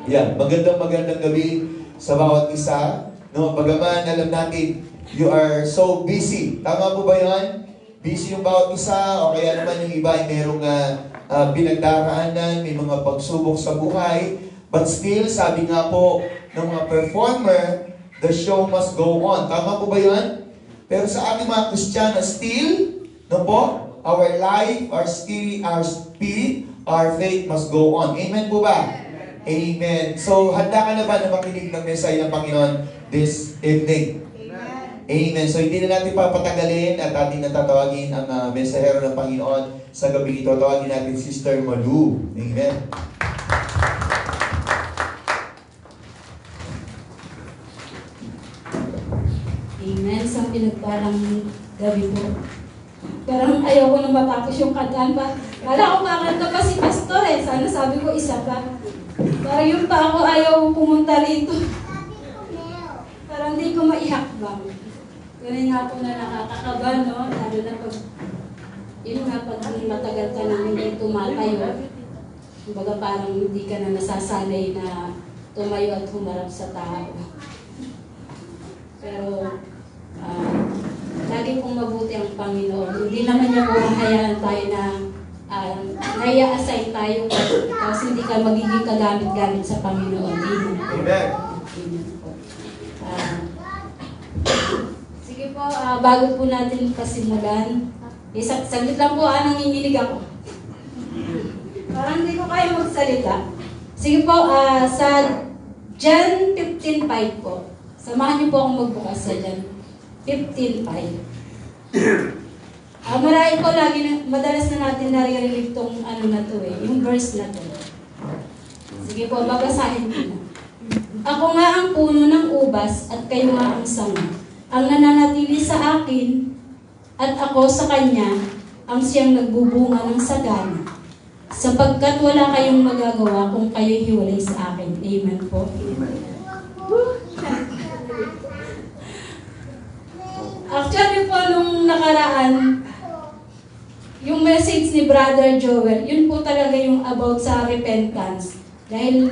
Yan, magandang gabi sa bawat isa. No, bagaman alam natin, you are so busy. Tama po ba yan? Busy yung bawat isa, o kaya naman yung iba ay merong pinagdaraanan, may mga pagsubok sa buhay. But still, sabi nga po ng mga performer, the show must go on. Tama po ba yan? Pero sa ating mga Kristiyano, still, no po, our life, our spirit, our faith must go on. Amen po ba? Amen. So, handa ka na ba na makinig ng mensahe ng Panginoon this evening? Amen. So, hindi na natin papatagalin at ating natatawagin ang mensahero ng Panginoon sa gabi ito. Tawagin natin Sister Malu. Amen. Amen. Sa pinagpalang gabi po. Parang ayaw ko nang matapos yung kantaan pa. Kala ko kakanta pa si Pastor eh. Sana sabi ko isa pa. Parang yung pa ako ayaw pumunta rito. Parang hindi ko maihakbang. Ganun nga po na nakakakaba, no? Lalo na pag, yun nga, pag matagal ka nang hindi tumatayo. Kumbaga parang hindi ka na nasasanay na tumayo at humarap sa tao. Pero, lagi pong mabuti ang Panginoon. Hindi naman niya po hayaan tayo na nai-assign tayo kasi hindi ka magiging kagamit-gamit sa Panginoon. Amen. Amen. Amen po. Sige po, bago po natin pasimulan, saglit lang po, nanginginig ako. Parang hindi ko kaya magsalita. Sige po, sa John 15:5 po. Samahan niyo po akong magbukas sa John 15:5. Marami po madalas na natin naririnig tong na to yung verse na to. Sige po, babasahin ko na. Ako nga ang puno ng ubas at kayo nga ang sanga. Ang nananatili sa akin at ako sa kanya, ang siyang nagbubunga ng sagana. Sapagkat wala kayong magagawa kung kayo hiwalay sa akin. Amen po. Amen. Actually po, nung nakaraan, yung message ni Brother Joel, yun po talaga yung about sa repentance. Dahil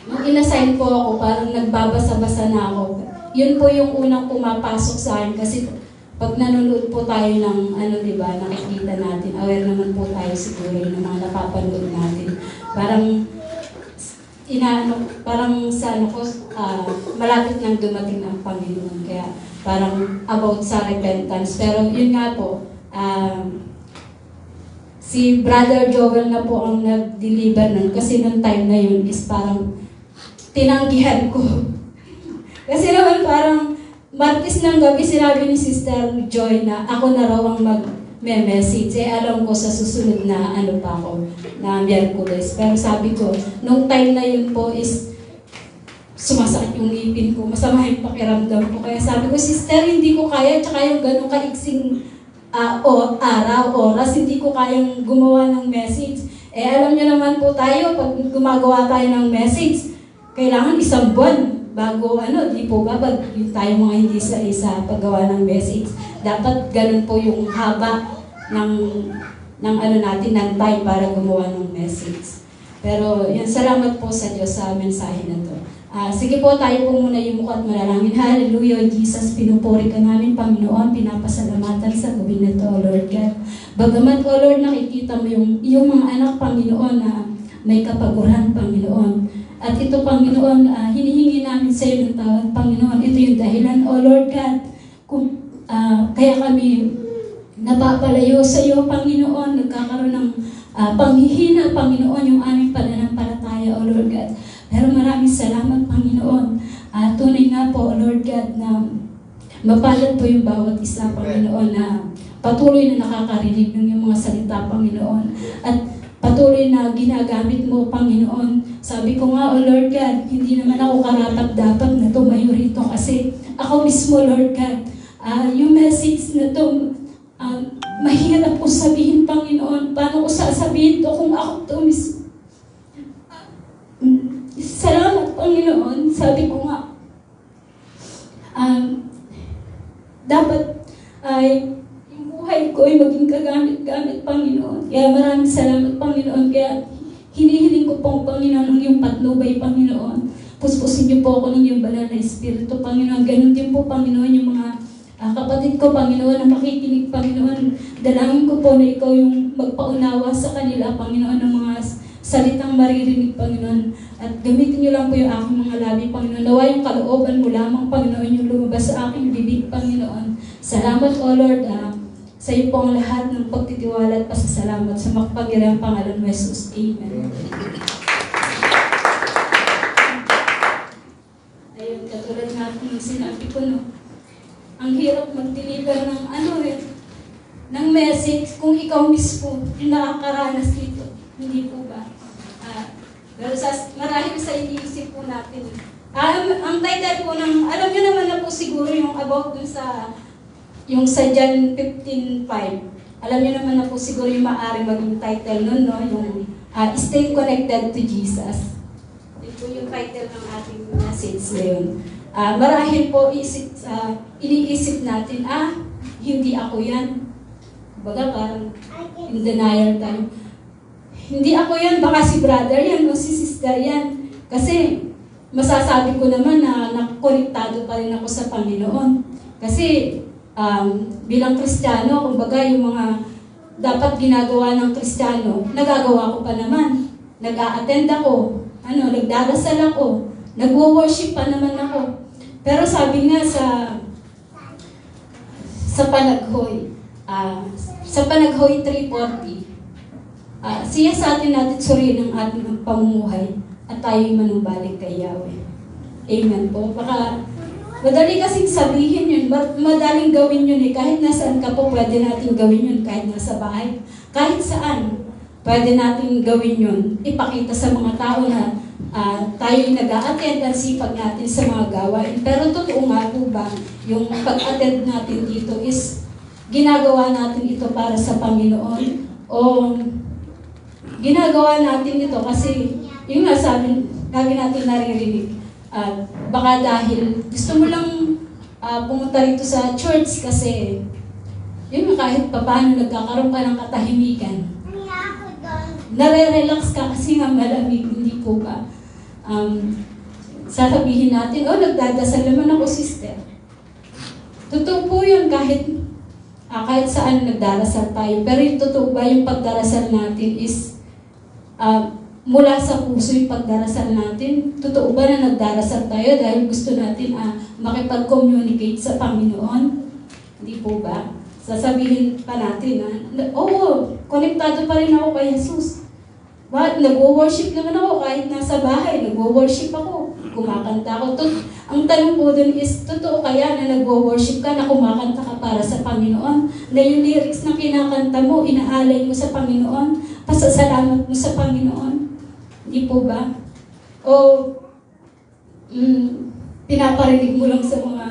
nung inassign po ako, parang nagbabasa-basa na ako. Yun po yung unang pumapasok sa akin kasi pag nanonood po tayo ng diba, nakikita natin, aware naman po tayo siguro ng mga napapanood natin. Parang sa malapit nang dumating ang Panginoon. Kaya parang about sa repentance. Pero yun nga po, si Brother Joel na po ang nag-deliver nun. Kasi nung time na yun is parang tinanggihan ko. Kasi naman parang Martes ng gabi sinabi ni Sister Joy na ako na raw ang mag-message. Alam ko sa susunod na pa ako, na Miyerkules. Pero sabi ko, nung time na yun po is sumasakit yung ngipin ko, masama yung pakiramdam ko. Kaya sabi ko, Sister, hindi ko kaya, tsaka yung ganun kaiksing oras, hindi ko kayang gumawa ng message. Alam niyo naman po tayo, pag gumagawa tayo ng message, kailangan isang buwan bago di po ba, yung tayo mga hindi sa paggawa ng message. Dapat ganun po yung haba ng natin, ng time para gumawa ng message. Pero yan, salamat po sa Diyos sa mensahe na to. Sige po, tayo po muna yung mukha at manalangin. Hallelujah, Jesus, pinupuri ka namin, Panginoon, pinapasalamatan sa gabi na to, Lord God. Bagamat, O Lord, nakikita mo yung mga anak, Panginoon, na may kapaguran, Panginoon. At ito, Panginoon, hinihingi namin sa iyo ng tawad, Panginoon. Ito yung dahilan, O Lord God, kaya kami napapalayo sa iyo, Panginoon, nagkakaroon ng panghihina, Panginoon, yung aming pananampalataya, O Lord God. Pero maraming salamat, Panginoon. Tunay nga po, Lord God, na mapalad po yung bawat isa, Panginoon, na patuloy na nakakarinig ng iyong mga salita, Panginoon. At patuloy na ginagamit mo, Panginoon. Sabi ko nga, O Lord God, hindi naman ako karapat-dapat na tumayo rito kasi ako mismo, Lord God, yung message na to, mahirap ko sabihin, Panginoon. Paano ko sasabihin to kung ako to mismo? Salamat, Panginoon. Sabi ko nga, dapat ay yung buhay ko ay maging kagamit-gamit, Panginoon. Kaya maraming salamat, Panginoon. Kaya hinihiling ko, pong Panginoon ang iyong patnubay, Panginoon. Puspusin niyo po ako ng iyong banal na Espiritu, Panginoon. Ganun din po, Panginoon, yung mga kapatid ko, Panginoon, na makikinig, Panginoon. Dalangin ko po na ikaw yung magpaunawa sa kanila, Panginoon, ng mga salitang maririnig, Panginoon. At gamitin niyo lang po yung aking mga labi, Panginoon. Nawa yung kalooban mo lamang, Panginoon, yung lumabas sa aking bibig, Panginoon. Salamat, O Lord, sa iyo po ang lahat ng pagtitiwala at pasasalamat sa makapangyarihang pangalan mo, Jesus. Amen. Ayun, katulad natin yung sinabi ko, no? Ang hirap mag-deliver ng ng message kung ikaw mismo yung nakakaranas dito. Hindi po ba? Pero marahil sa iniisip po natin. Ang title po ng, alam niyo naman na po siguro yung about dun sa John 15:5. Alam niyo naman na po siguro yung maaaring maging title nun, no? Yung Stay Connected to Jesus. Ito po yung title ng ating message ngayon. Marahil po iniisip natin, hindi ako yan. Baga parang in denial tayo. Hindi ako yan, baka si brother yan o si sister yan. Kasi masasabi ko naman na nakonektado pa rin ako sa Panginoon. Kasi bilang Kristiyano, kumbaga yung mga dapat ginagawa ng Kristiyano, nagagawa ko pa naman. Nag-a-attend ako, nagdarasal ako, nagwo-worship pa naman ako. Pero sabi nga sa Panaghoy, sa Panaghoy 3:40, siya sa atin natin suriin ang ating pamumuhay at tayo'y manumbalik kay Yahweh. Amen po. Baka madali kasing sabihin yun, madaling gawin yun eh. Kahit nasaan ka po, pwede natin gawin yun. Kahit nasa bahay, kahit saan, pwede natin gawin yun. Ipakita sa mga tao na tayo'y nag-a-attend ang sipag natin sa mga gawain. Pero totoo nga po ba, yung pag-attend natin dito is ginagawa natin ito para sa Panginoon o ginagawa natin ito kasi yung nga sabi, lagi natin naririnig. Baka dahil gusto mo lang pumunta rito sa church kasi yun kahit paano nagkakaroon ka ng katahimikan. Nare-relax ka kasi nga malamig, hindi po ba? Sasabihin natin, nagdadasal naman ako, sister. Totoo po yun kahit saan nagdarasal tayo. Pero yung totoo ba yung pagdarasal natin is mula sa puso yung pagdarasal natin? Totoo ba na nagdarasal tayo dahil gusto natin makipag-communicate sa Panginoon? Hindi po ba? Sasabihin pa natin konektado pa rin ako kay Jesus. Bakit? Nagwo-worship naman ako kahit nasa bahay. Nagwo-worship ako. Kumakanta ako. Ang tanong po dun is, totoo kaya na nagwo-worship ka, na kumakanta ka para sa Panginoon? Na yung lyrics na kinakanta mo, inaalay mo sa Panginoon? Pasasalamat mo sa Panginoon? Hindi po ba? O pinaparinig mo lang sa mga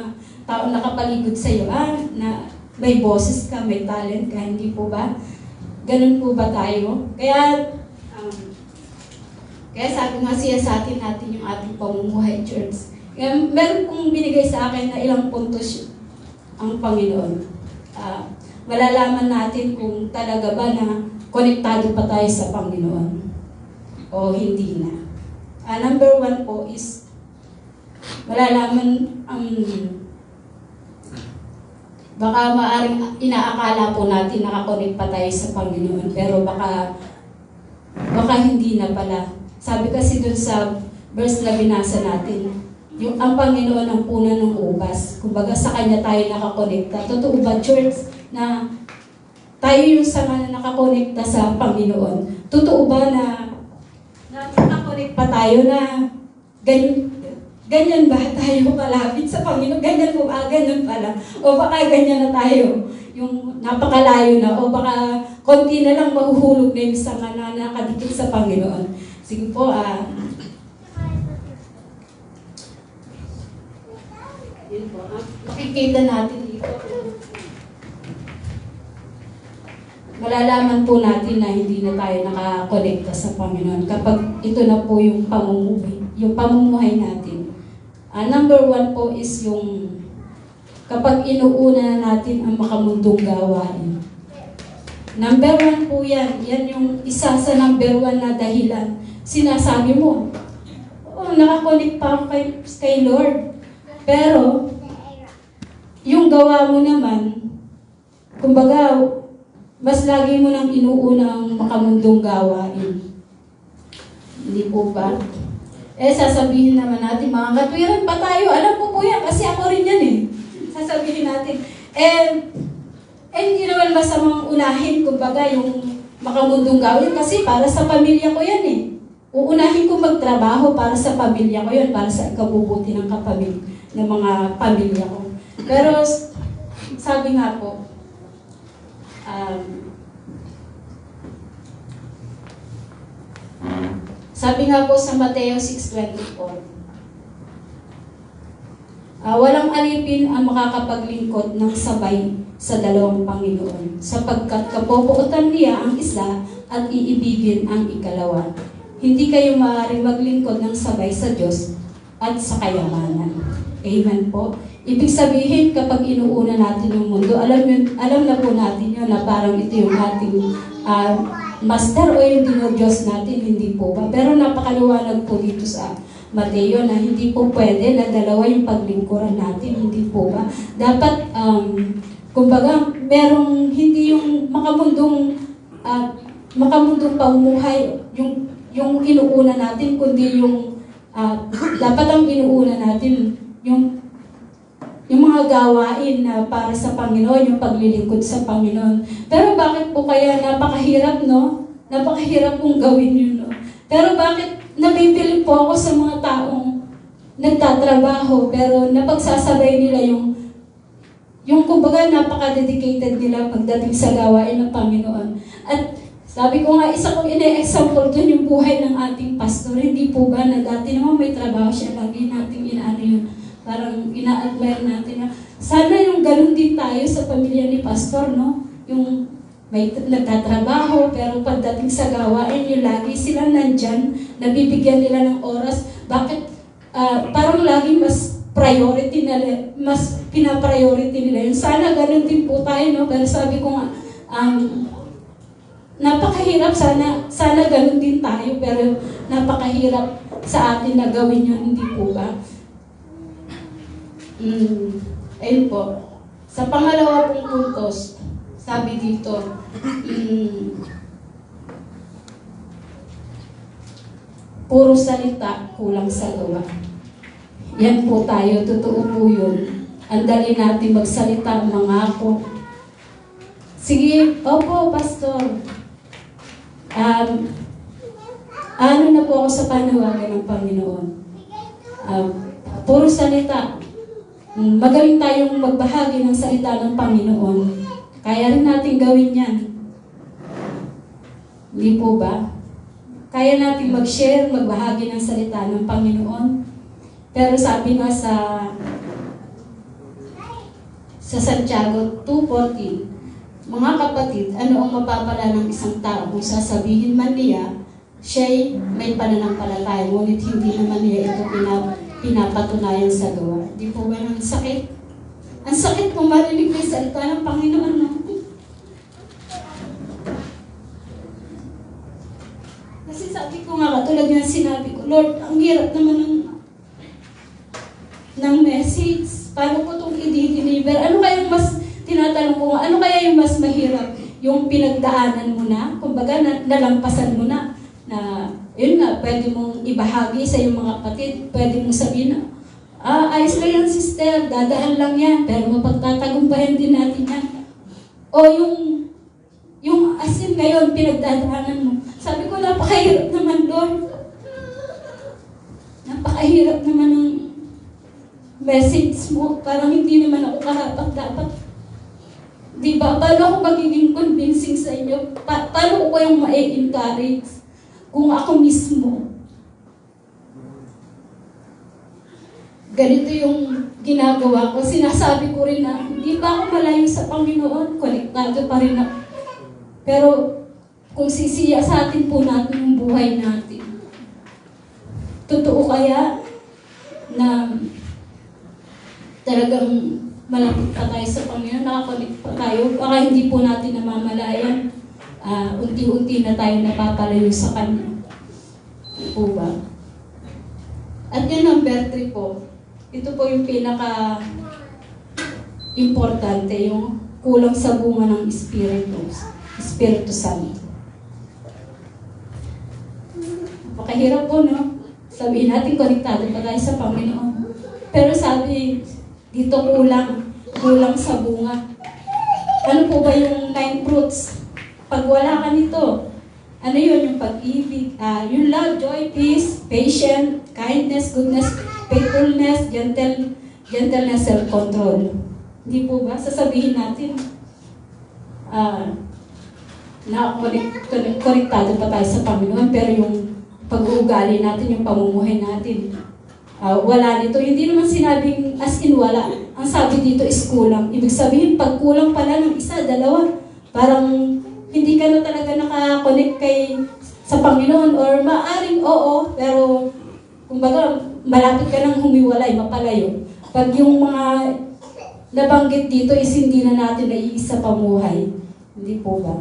tao nakapaligid sa iyo, na may boses ka, may talent ka, hindi po ba? Ganun po ba tayo? Kaya sabi nga siya sa atin natin yung ating pamumuhay, church. Meron pong binigay sa akin na ilang puntos ang Panginoon. Malalaman natin kung talaga ba na konektado pa tayo sa Panginoon o hindi na. Number 1 po is malalaman baka maaring inaakala po natin nakakonect pa tayo sa Panginoon, pero baka hindi na pala. Sabi kasi dun sa verse na binasa natin, ang Panginoon ang puno ng ubas. Kumbaga sa Kanya tayo nakakonekta. Totoo ba, church, na tayo yung sama na nakakonekta sa Panginoon? Totoo ba na nakakonect pa tayo na ganyan ba tayo kalapit sa Panginoon? Ganyan po ganyan pala. O baka ganyan na tayo, yung napakalayo na, o baka konti na lang mahuhulog na yung sama na nakadikit sa Panginoon. Sige po, yun po, makikita natin dito. Malalaman po natin na hindi na tayo nakakonekta sa Panginoon kapag ito na po yung pamumuhay natin. Number 1 po is yung kapag inuuna na natin ang makamundong gawain. Number 1 po yan. Yan yung isa sa number 1 na dahilan sinasabi mo, oh, nakakonect pa ako kay Lord. Pero, yung gawa mo naman, kumbaga, mas lagi mo nang inuuna ang makamundong gawain. Hindi po ba? Sasabihin naman natin, mga katwiran pa tayo. Alam ko po yan, kasi ako rin yan eh. Sasabihin natin. Hindi naman masamang unahin, kumbaga, yung makamundong gawin. Kasi para sa pamilya ko yan eh. Uunahin ko magtrabaho para sa pamilya ko yan, para sa ikabubuti ng ng mga pamilya ko. Pero, sabi nga po, sabi nga po sa Mateo 6:24, walang alipin ang makakapaglingkod ng sabay sa dalawang Panginoon, sapagkat kapopuotan niya ang isa at iibigin ang ikalawa. Hindi kayo maaaring maglingkod ng sabay sa Diyos at sa kayamanan. Amen po. Ibig sabihin, kapag inuuna natin yung mundo, alam na po natin yun na parang ito yung ating master o yung dinodiyos natin, hindi po ba? Pero napakaliwanag po dito sa Mateo na hindi po pwede na dalawa yung paglingkuran natin, hindi po ba? Dapat, kumbaga, merong hindi yung makamundong pamumuhay, yung inuuna natin, kundi yung dapat ang inuuna natin, yung mga gawain na para sa Panginoon, yung paglilingkod sa Panginoon. Pero bakit po kaya napakahirap, no? Napakahirap pong gawin yun, no? Pero bakit nabibilib po ako sa mga taong nagtatrabaho, pero napagsasabay nila yung kumbaga napaka-dedicated nila pagdating sa gawain ng Panginoon. At sabi ko nga, isa kong ine-example doon yung buhay ng ating pastor. Hindi po ba na dati naman may trabaho siya, lagi nating inaano yun. Parang ina-admire natin na sana yung ganun din tayo sa pamilya ni Pastor, no? Yung may nagtatrabaho, pero pagdating sa gawain, yung lagi silang nandyan, nabibigyan nila ng oras. Bakit? Parang lagi mas priority nila, mas pinapriority nila yun. Sana ganun din po tayo, no? Pero sabi ko nga, napakahirap, sana ganun din tayo, pero napakahirap sa atin na gawin yun, hindi po ba? Ayun po. Sa pangalawa pong puntos, sabi dito, puro salita, kulang sa gawa. Yan po tayo, totoo po yun. Ang dali natin magsalita, mangako. Sige, opo, Pastor. Ano na po ako sa panawagan ng Panginoon? Puro salita. Magaling tayong magbahagi ng salita ng Panginoon. Kaya rin natin gawin yan. Hindi po ba? Kaya natin mag-share, magbahagi ng salita ng Panginoon. Pero sabi nga sa Santiago 2:14, mga kapatid, ano ang mapapala ng isang tao kung sasabihin man niya, siya'y may pananampalataya, ngunit hindi naman niya ito pinapatunayan sa gawa. Di po ba ang sakit? Ang sakit kung marinig may salita ng Panginoon, no? Kasi sabi ko nga, katulad nga sinabi ko, Lord, ang hirap naman ng message. Paano ko itong i-deliver? Ano kayang mas, tinatanong ko nga, ano kaya yung mas mahirap? Yung pinagdaanan mo na, kumbaga nalampasan mo na yun nga, pwede mong ibahagi sa iyong mga kapatid, pwede mong sabihin na, ayos lang yan, sister, dadaan lang yan, pero mapagtatagumpayan din natin yan. O yung asin ngayon, pinagdadaanan mo. Sabi ko, napakahirap naman, Lord. Napakahirap naman ng message mo. Parang hindi naman ako karapat-dapat. Diba? Paano ako magiging convincing sa inyo? Paano ko kayong ma-encourage? Kung ako mismo, ganito yung ginagawa ko, sinasabi ko rin na, hindi ba ako malayo sa Panginoon? Konektado pa rin ako. Pero, kung sisiya sa atin po natin yung buhay natin, totoo kaya na talagang malapit pa tayo sa Panginoon, nakakonect pa tayo, baka hindi po natin namamalayan, unti-unti na tayo napapalayo sa Kanya. po ba? At yung number 3 po, ito po yung pinaka importante, yung kulang sa bunga ng Espiritu Santo. Napakahirap po, no? Sabihin natin, konektado pa tayo sa Panginoon. Pero sabi, dito kulang sa bunga. Ano po ba yung 9 fruits? Pag wala ka nito, ano yun? Yung pag-ibig, yung love, joy, peace, patience, kindness, goodness, faithfulness, gentleness, self-control. Hindi po ba? Sasabihin natin, konektado pa tayo sa Panginoon, pero yung pag-uugali natin, yung pamumuhay natin, wala nito. Hindi naman sinabing as in wala. Ang sabi dito is kulang. Ibig sabihin, pag kulang pala ng isa, dalawa, parang hindi ka na talaga nakakonect sa Panginoon, or maaring oo, pero kumbaga, malapit ka nang humiwalay, mapalayo. Pag yung mga nabanggit dito is hindi na natin naiisa pamuhay. Hindi po ba?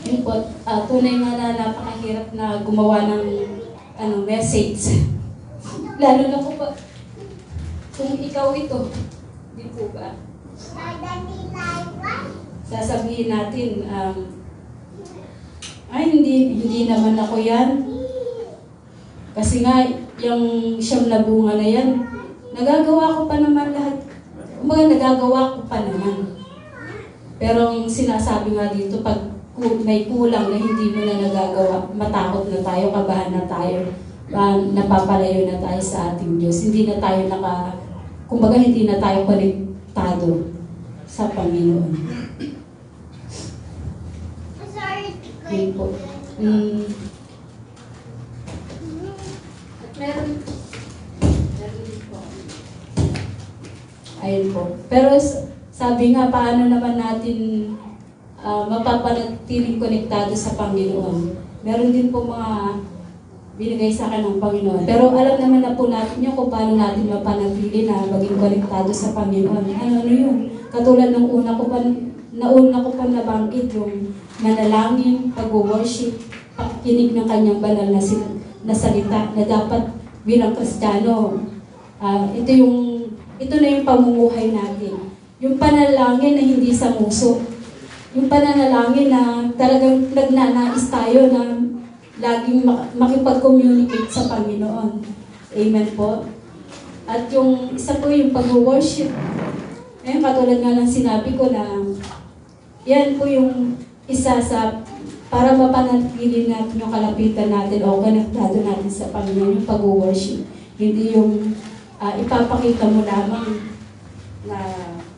Yun po, tunay nga na napakahirap na gumawa ng message. Lalo na po ba, kung ikaw ito, di po ba? Sasabihin natin, ay hindi naman ako yan. Kasi nga, yung siyam na bunga na yan, nagagawa ko pa naman lahat. Kumbaga, nagagawa ko pa naman. Pero ang sinasabi nga dito, pag may kulang na hindi mo na nagagawa, matakot na tayo, kabahan na tayo, napapalayo na tayo sa ating Diyos. Hindi na tayo kumbaga hindi na tayo konektado sa Panginoon. Yun po. At meron din po. Ayun po. Pero sabi nga, paano naman natin mapapanatiling konektado sa Panginoon? Meron din po mga binigay sa akin ng Panginoon. Pero alam naman na po natin yun kung paano natin mapanatili na maging konektado sa Panginoon. Ano yun? Katulad ng una ko pa nabanggit, yung manalangin, pag-worship, pakikinig ng kanyang banal na salita na dapat bilang Kristiyano. Ito na yung pamumuhay natin. Yung panalangin na hindi sa muso. Yung pananalangin na talagang nagnanais tayo na laging makipag-communicate sa Panginoon. Amen po. At yung isa po yung pag-worship. Ngayon, katulad nga ng sinabi ko na yan po yung isa sa para mapanatili natin yung kalapitan natin o konektado natin sa Panginoon, yung pag-worship. Hindi yung ipapakita mo lamang na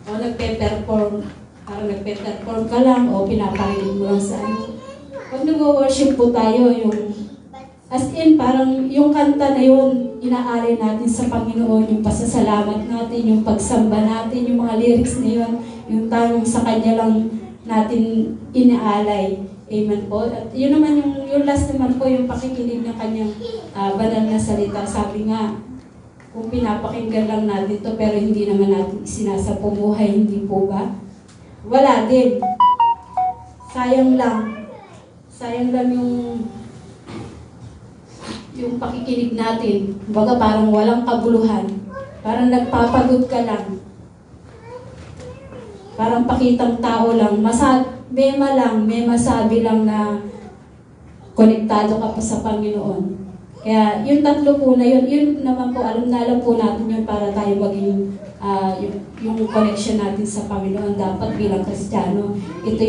nagpe-perform, parang nagpe-perform ka lang o pinaparinig mo lang sa Pag nag-worship po tayo, yung as in, parang yung kanta na yun, inaalay natin sa Panginoon, yung pasasalamat natin, yung pagsamba natin, yung mga lyrics na yun, yung tanging sa Kanya lang natin inaalay. Amen po. At yun naman yung last naman po, yung pakikinig ng Kanyang banal na salita. Sabi nga, kung pinapakinggan lang natin to pero hindi naman natin isinasapumuhay, hindi po ba? Wala din. Sayang lang. Sayang lang yung pakikinig natin. Baga parang walang kabuluhan. Parang nagpapagod ka lang. Parang pakitang tao lang. May masabi lang na konektado ka pa sa Panginoon. Kaya yung tatlo po na yun naman po, alam po natin yun para tayo maging yung connection natin sa Panginoon dapat bilang Kristiyano. Ito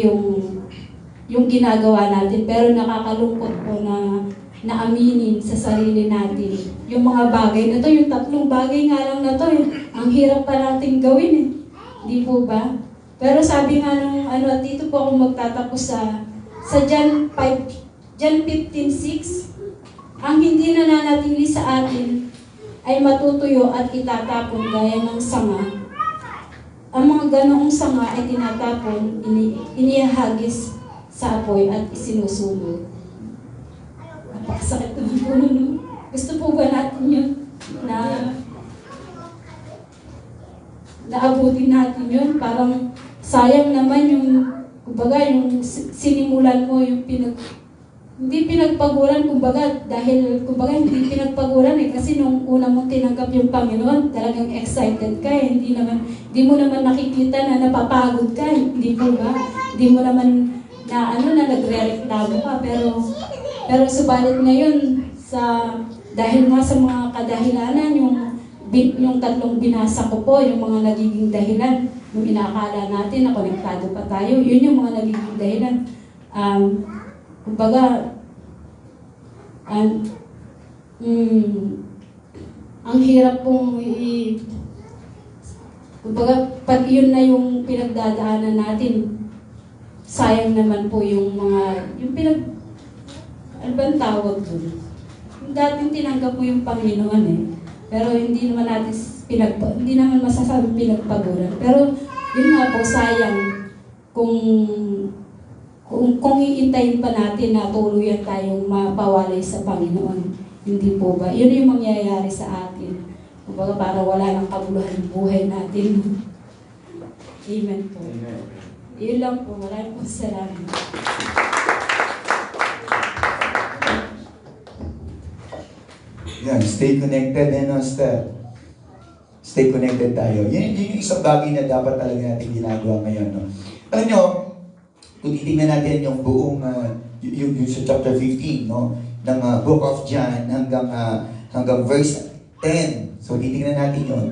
yung ginagawa natin. Pero nakakalungkot po na naaminin sa sarili natin. Yung mga bagay na to, yung tatlong bagay nga lang na to, ang hirap pa natin gawin Di po ba? Pero sabi nga nung dito po ako magtatapos sa John 15:6, ang hindi nananatili sa atin ay matutuyo at itatapon gaya ng sanga. Ang mga ganoong sanga ay tinatapon, inihagis sa apoy at isinusunog. Napakasakit naman po nun. Gusto po ba natin yun? na naabutin natin yun. Parang sayang naman yung, kumbaga, yung sinimulan mo, yung hindi pinagpaguran, kumbaga, dahil, kumbaga, hindi pinagpaguran kasi nung una mong tinanggap yung Panginoon, talagang excited ka hindi mo naman nakikita na napapagod ka, hindi po ba? Hindi mo naman na nagre-reklamo ka, pero subalit ngayon, dahil nga sa mga kadahilanan, yung tatlong binasa ko po, yung mga nagiging dahilan, yung inaakala natin na konektado pa tayo, yun yung mga nagiging dahilan. Kumbaga, ang hirap pong kumbaga, pag yun na yung pinagdadaanan natin, sayang naman po yung ano bang tawag dun? Yung dating tinanggap mo yung Panginoon pero hindi naman natin hindi naman masasabing pinagpaguran. Pero yun nga po, sayang kung iintayin pa natin na tuluyan tayong mapawalay sa Panginoon. Hindi po ba? Yun yung mangyayari sa atin. Kumbaga para wala nang kabuluhan ng buhay natin. Amen po. Amen. Yun lang po. Maraming po salamat. Yan, stay connected Stay connected tayo. Yun yung isang bagay na dapat talaga natin ginagawa ngayon. No? Alam nyo, kung titingnan natin yung buong, yung sa chapter 15, no? Ng Book of John hanggang verse 10. So, titingnan natin yun.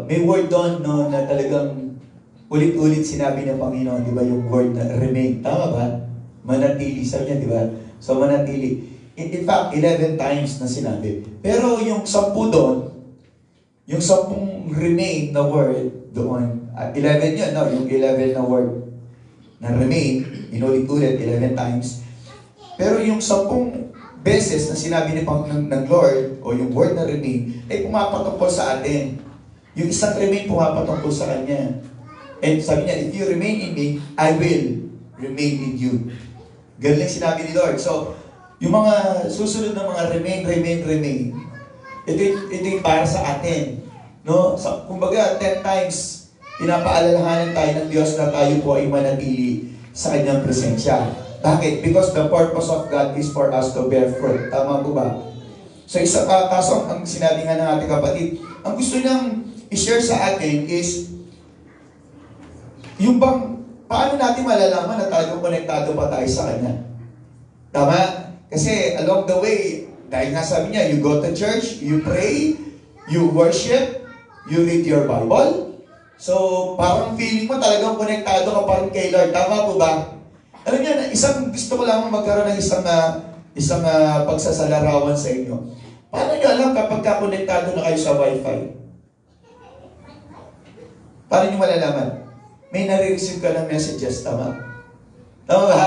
May word doon, no, na talagang ulit-ulit sinabi ng Panginoon, di ba, yung word na remain. Tama ba? Manatili. Sabi niya, di ba? So, manatili. In fact, 11 times na sinabi. Pero yung 10 doon, yung 10 remain na word doon, 11 yun, no? Yung 11 na word na remain, inulit-ulit 11 times. Pero yung 10 beses na sinabi ng Lord, o yung word na remain, ay pumapatungkol sa atin. Yung isang remain pumapatungkol sa Kanya. And sabi niya, if you remain in me, I will remain in you. Ganun lang sinabi ni Lord. So, yung mga susunod na mga remain, ito yung para sa atin. No? So, kumbaga, 10 times, pinapaalalahanan tayo ng Diyos na tayo po ay manatili sa Kanyang presensya. Bakit? Because the purpose of God is for us to bear fruit. Tama po ba? So, kaso ang sinabi nga ng ating kapatid, ang gusto niyang i-share sa atin is, yung bang, paano natin malalaman na talagang konektado pa tayo sa Kanya? Tama? Kasi along the way, dahil nga sabi niya, you go to church, you pray, you worship, you read your Bible. So, parang feeling mo talagang konektado ka pa rin kay Lord. Tama po ba? Alam niyo, gusto ko lang magkaroon ng isang pagsasalarawan sa inyo. Paano niyo alam kapag konektado na kayo sa Wi-Fi? Paano niyo malalaman? May nare-receive ka ng messages, tama? Tama ba?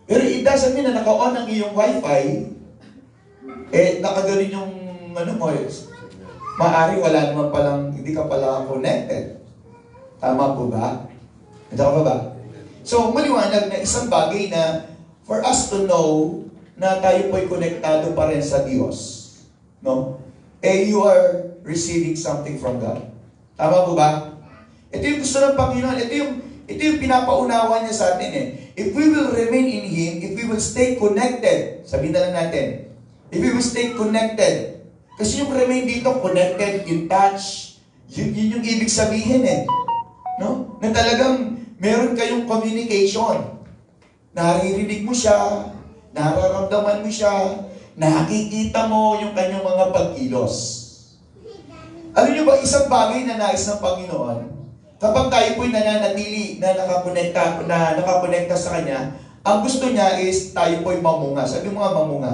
Pero it doesn't mean na naka-on ang iyong Wi-Fi, nakaganon yung maaari wala naman palang, hindi ka pala connected. Tama po ba? Tama ba? So, maliwanag na isang bagay na for us to know na tayo po'y konektado pa rin sa Diyos. No? You are receiving something from God. Tama po ba? Ito yung gusto ng Panginoon. Ito yung pinapaunawa niya sa atin If we will remain in Him, if we will stay connected, sabihin na lang natin, if we will stay connected, kasi yung remain dito, connected, in touch, yun yung ibig sabihin no? Na talagang meron kayong communication. Naririnig mo siya, nararamdaman mo siya, nakikita mo yung kanyang mga pagkilos. Alam niyo ba, isang bagay na nais ng Panginoon, kapag tayo po'y nananatili na nakakonekta sa Kanya, ang gusto niya is tayo po'y mamunga. Sabi mo nga, mamunga.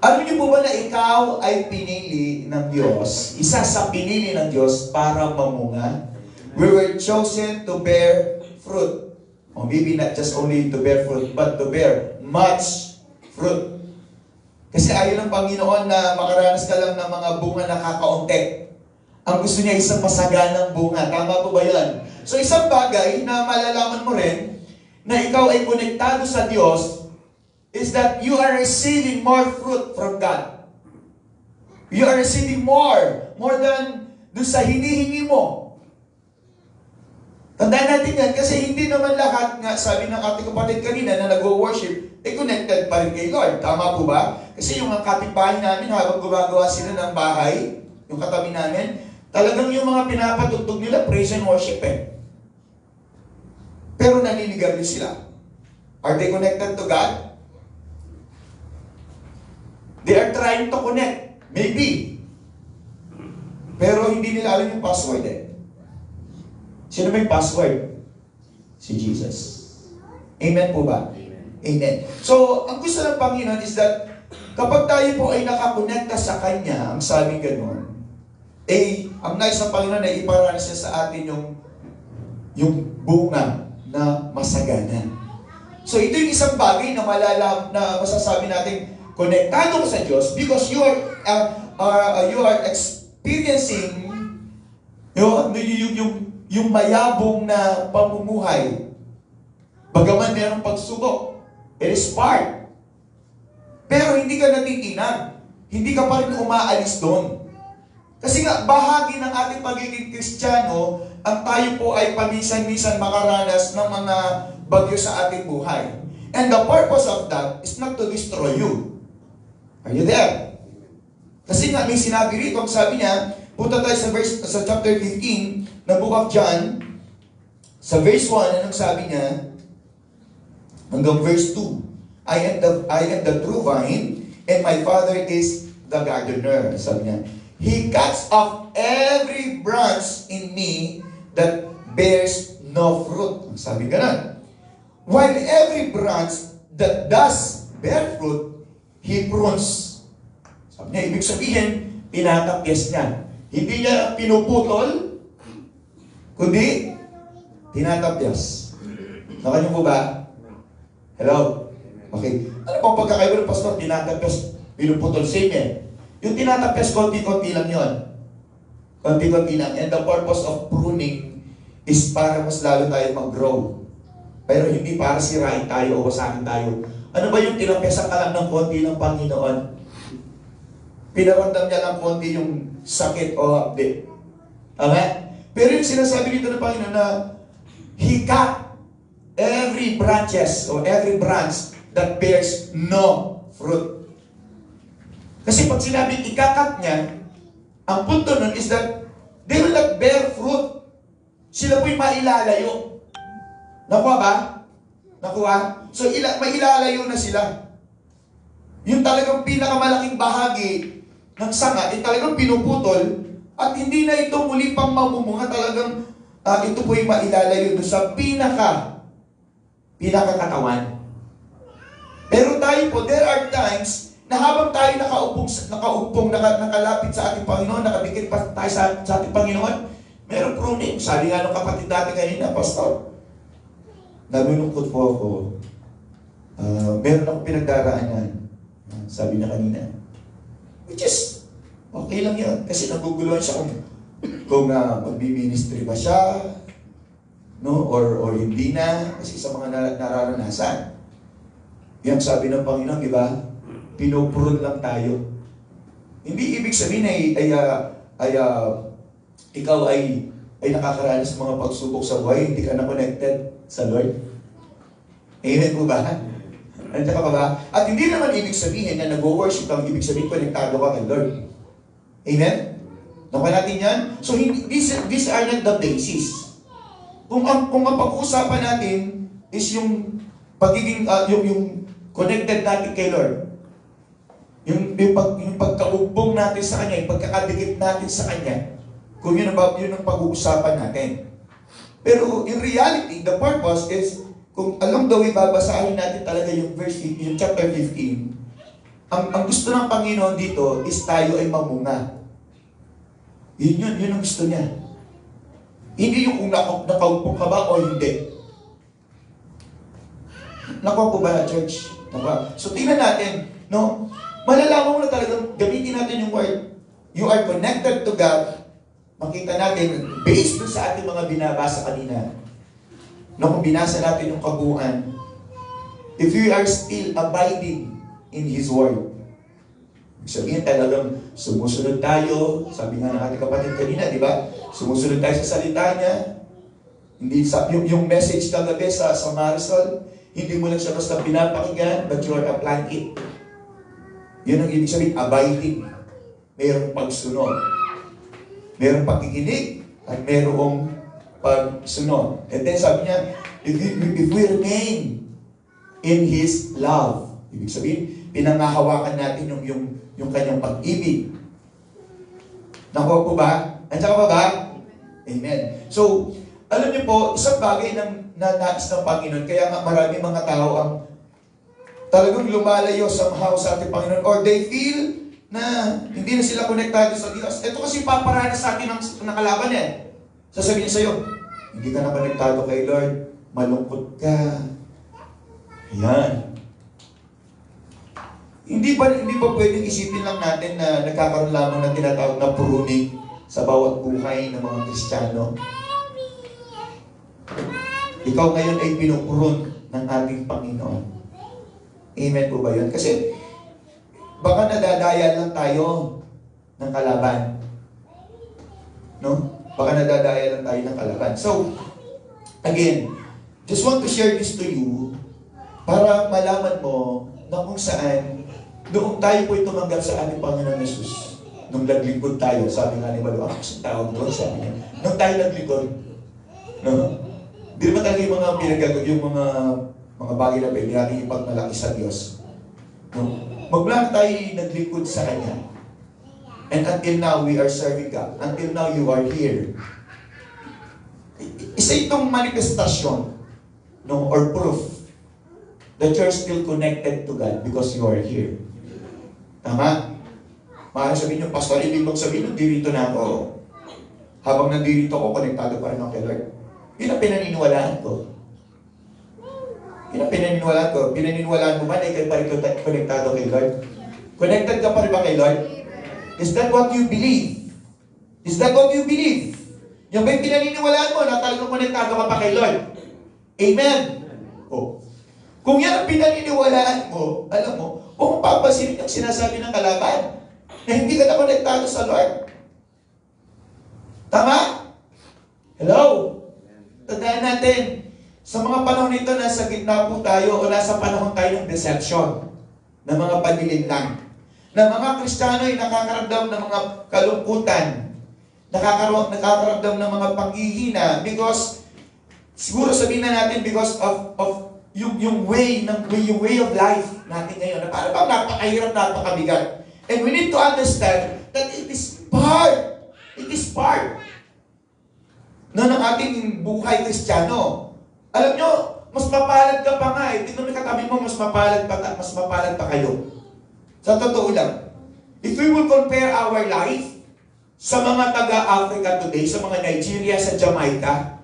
Alam niyo po ba na ikaw ay pinili ng Diyos, isa sa pinili ng Diyos para mamunga? We were chosen to bear fruit. Or maybe not just only to bear fruit, but to bear much fruit. Kasi ayaw ng Panginoon na makaranas ka lang ng mga bunga na kakaunti. Ang gusto niya isang masaganang bunga. Tama po ba yan? So isang bagay na malalaman mo rin na ikaw ay konektado sa Diyos is that you are receiving more fruit from God. You are receiving more than doon sa hinihingi mo. Tandaan natin yan kasi hindi naman lahat nga, sabi ng ating kapatid kanina na nag-worship, connected pa rin kay Lord. Tama po ba? Kasi yung kapitbahay namin habang gumagawa sila ng bahay, yung katabi namin, talagang yung mga pinapatugtog nila, praise and worship Pero naninigarilyo sila. Are they connected to God? They are trying to connect. Maybe. Pero hindi nila alam yung password Sino may password? Si Jesus. Amen po ba? Amen. So, ang gusto ng Panginoon is that kapag tayo po ay nakakonekta sa Kanya, ang sabi gano'n, ang nais ng Panginoon ay iparanas niya sa atin yung bunga na masagana. So, ito yung isang bagay na masasabi natin, konektado ka sa Diyos because you are experiencing yung mayabong na pamumuhay. Bagaman merong pagsubok, it is part. Pero hindi ka natitinag. Hindi ka pa rin umaalis doon. Kasi nga, bahagi ng ating pagiging Kristiyano, ang tayo po ay paminsan-minsan makaranas ng mga bagyo sa ating buhay. And the purpose of that is not to destroy you. Are you there? Kasi nga, may sinabi rito, ang sabi niya, punta tayo sa chapter 15 ng Book of John, sa verse 1, anong sabi niya? Hanggang verse 2. I am the true vine, and my Father is the gardener. Sabi niya, He cuts off every branch in me that bears no fruit. Sabi ganun. While every branch that does bear fruit, He prunes. Sabi niya, ibig sabihin, tinatapyas niya. Hindi niya pinuputol, kundi tinatapyas. Nakanyo po ba? Hello? Okay. Ano pang pagkakaiba ng pastor? Tinatapyas, pinuputol. Same Yung tinatapyas, konti-konti lang yon. Konti-konti lang. And the purpose of pruning is para mas lalo tayo mag-grow. Pero hindi para sirain tayo o wasakin tayo. Ano ba yung tinapyasan ka lang ng konti ng Panginoon? Pinaramdam niya lang konti yung sakit o hapdi. Okay? Pero yung sinasabi dito ng Panginoon na He cut every branch that bears no fruit. Kasi pag sinabing ikakat niya, ang punto nun is that they will not bear fruit. Sila po'y mailalayo. Nakuha ba? Nakuha? So, mailalayo na sila. Yung talagang pinakamalaking bahagi ng sanga, talagang pinuputol, at hindi na ito muli pang mamumunga, talagang ito po'y mailalayo doon sa pinakakatawan. Pero tayo po, there are times na habang tayo nakalapit sa ating Panginoon, nakadikit pa tayo sa ating Panginoon, meron pruning. Sabi nga ng kapatid natin kanina, Pastor, nalulungkot po ako. Meron akong pinagdaraanan. Sabi niya kanina. Which is, okay lang yun. Kasi naguguluhan siya kung magbi-ministry ba siya, no? Or hindi na. Kasi sa mga nararanasan. Yan sabi ng Panginoon, di ba? Pinupurun lang tayo. Hindi ibig sabihin ikaw ay nakakaranas ng mga pagsubok sa buhay, hindi ka na connected sa Lord. Amen po ba? Nandiyan ka pa ba? At hindi naman ibig sabihin na nag-worship ang ibig sabihin konektado ka kay Lord. Amen? Nakuha natin yan? So, these are not the basis. Kung ang pag-uusapan natin is yung pagiging, yung connected natin kay Lord, yung pagkaugbong natin sa Kanya, yung pagkakadikit natin sa Kanya, kung yun ang pag-uusapan natin. Pero in reality, the purpose is, kung along the way babasahin natin talaga yung chapter 15, ang gusto ng Panginoon dito is tayo ay mamunga. Yun ang gusto niya. Hindi yung kung nakaupo ka ba o hindi. Nakuha po ba, church? Nakuha. So tingnan natin, no? Malalaman mo na talagang gamitin natin yung word. You are connected to God. Makita natin, based dun sa ating mga binabasa kanina, no, kung binasa natin yung kabuuan, if you are still abiding in His Word, Ibig sabihin talagang sumusunod tayo, sabi nga ng ating kapatid kanina, di ba? Sumusunod tayo sa salita niya. Hindi sa, yung message kagabi sa Marisol, hindi mo lang siya basta pinapakinggan, but you are applying it. Yun ang ibig sabihin, abiding. Mayroong pagsunod. Mayroong pakikinig, at mayroong pagsunod. And then sabi niya, if we remain in His love, ibig sabihin, pinangahawakan natin yung kanyang pag-ibig. Nakuha po ba? Andiyan ka ba? Amen. So, alam niyo po, isang bagay ng nais ng Panginoon, kaya nga marami mga tao ang talagang lumalayo somehow sa ating Panginoon, or they feel na hindi na sila konektado sa Diyos. Ito kasi paparanas sa atin ng kalaban eh. Sasabihin sa'yo, hindi ka na konektado kay Lord, malungkot ka. Ayan. Hindi ba pwedeng isipin lang natin na nagkakaroon lamang ng tinatawag na pruning sa bawat buhay ng mga Kristiyano? Ikaw ngayon ay pinupurun ng ating Panginoon. Amen po ba yun? Kasi baka nadadaya lang tayo ng kalaban. No? Baka nadadaya lang tayo ng kalaban. So, again, just want to share this to you para malaman mo na kung saan noong tayo po'y tumanggap sa ating Panginoon Jesus. Nung naglingkod tayo, sabi nga ni Malo, kasi tawag doon, sabi niya. Nung tayo naglingkod, no? Di naman talaga yung mga pinagagawin, yung mga bagay na pwede natin ipagmalaki sa Diyos. No? Magmula tayo naglingkod sa Kanya. And until now, we are serving God. Until now, you are here. Isa itong manifestasyon, no, or proof that you're still connected to God because you are here. Tama? Maaaring sabihin nyo, Pastor, ibig mong sabihin, nandirito na ako. Habang nandirito ako, konektado pa rin ako kay Lord. Yun ang pinaniniwalaan ko. Yun ang pinaniniwalaan ko. Pinaniniwalaan mo ba na ikaw pa rin konektado kay Lord? Connected ka pa rin ba kay Lord? Is that what you believe? Is that what you believe? Yung ba yung pinaniniwalaan mo na talagang konektado ka pa kay Lord? Amen? Oh. Kung yan ang pinaniniwalaan mo, alam mo, kung papasin yung sinasabi ng kalaban, na hindi ka na konektado sa Lord. Tama? Hello? Tandaan natin, sa mga panahon nito, nasa gitna po tayo o nasa panahon tayo ng deception, ng mga panlilinlang, na mga Kristiyano ay nakakaramdam ng mga kalungkutan, nakakaramdam ng mga panghihina because, siguro sabihin na natin because of yung way of life natin ngayon, na parang bang napakahirap, napakabigat. And we need to understand that it is part na ng ating buhay Kristiyano. Alam nyo, mas mapalad ka pa nga eh. Tingnan mo katabi mo, mas mapalad pa kayo. Sa totoo lang. If we will compare our life sa mga taga-Africa today, sa mga Nigeria, sa Jamaica,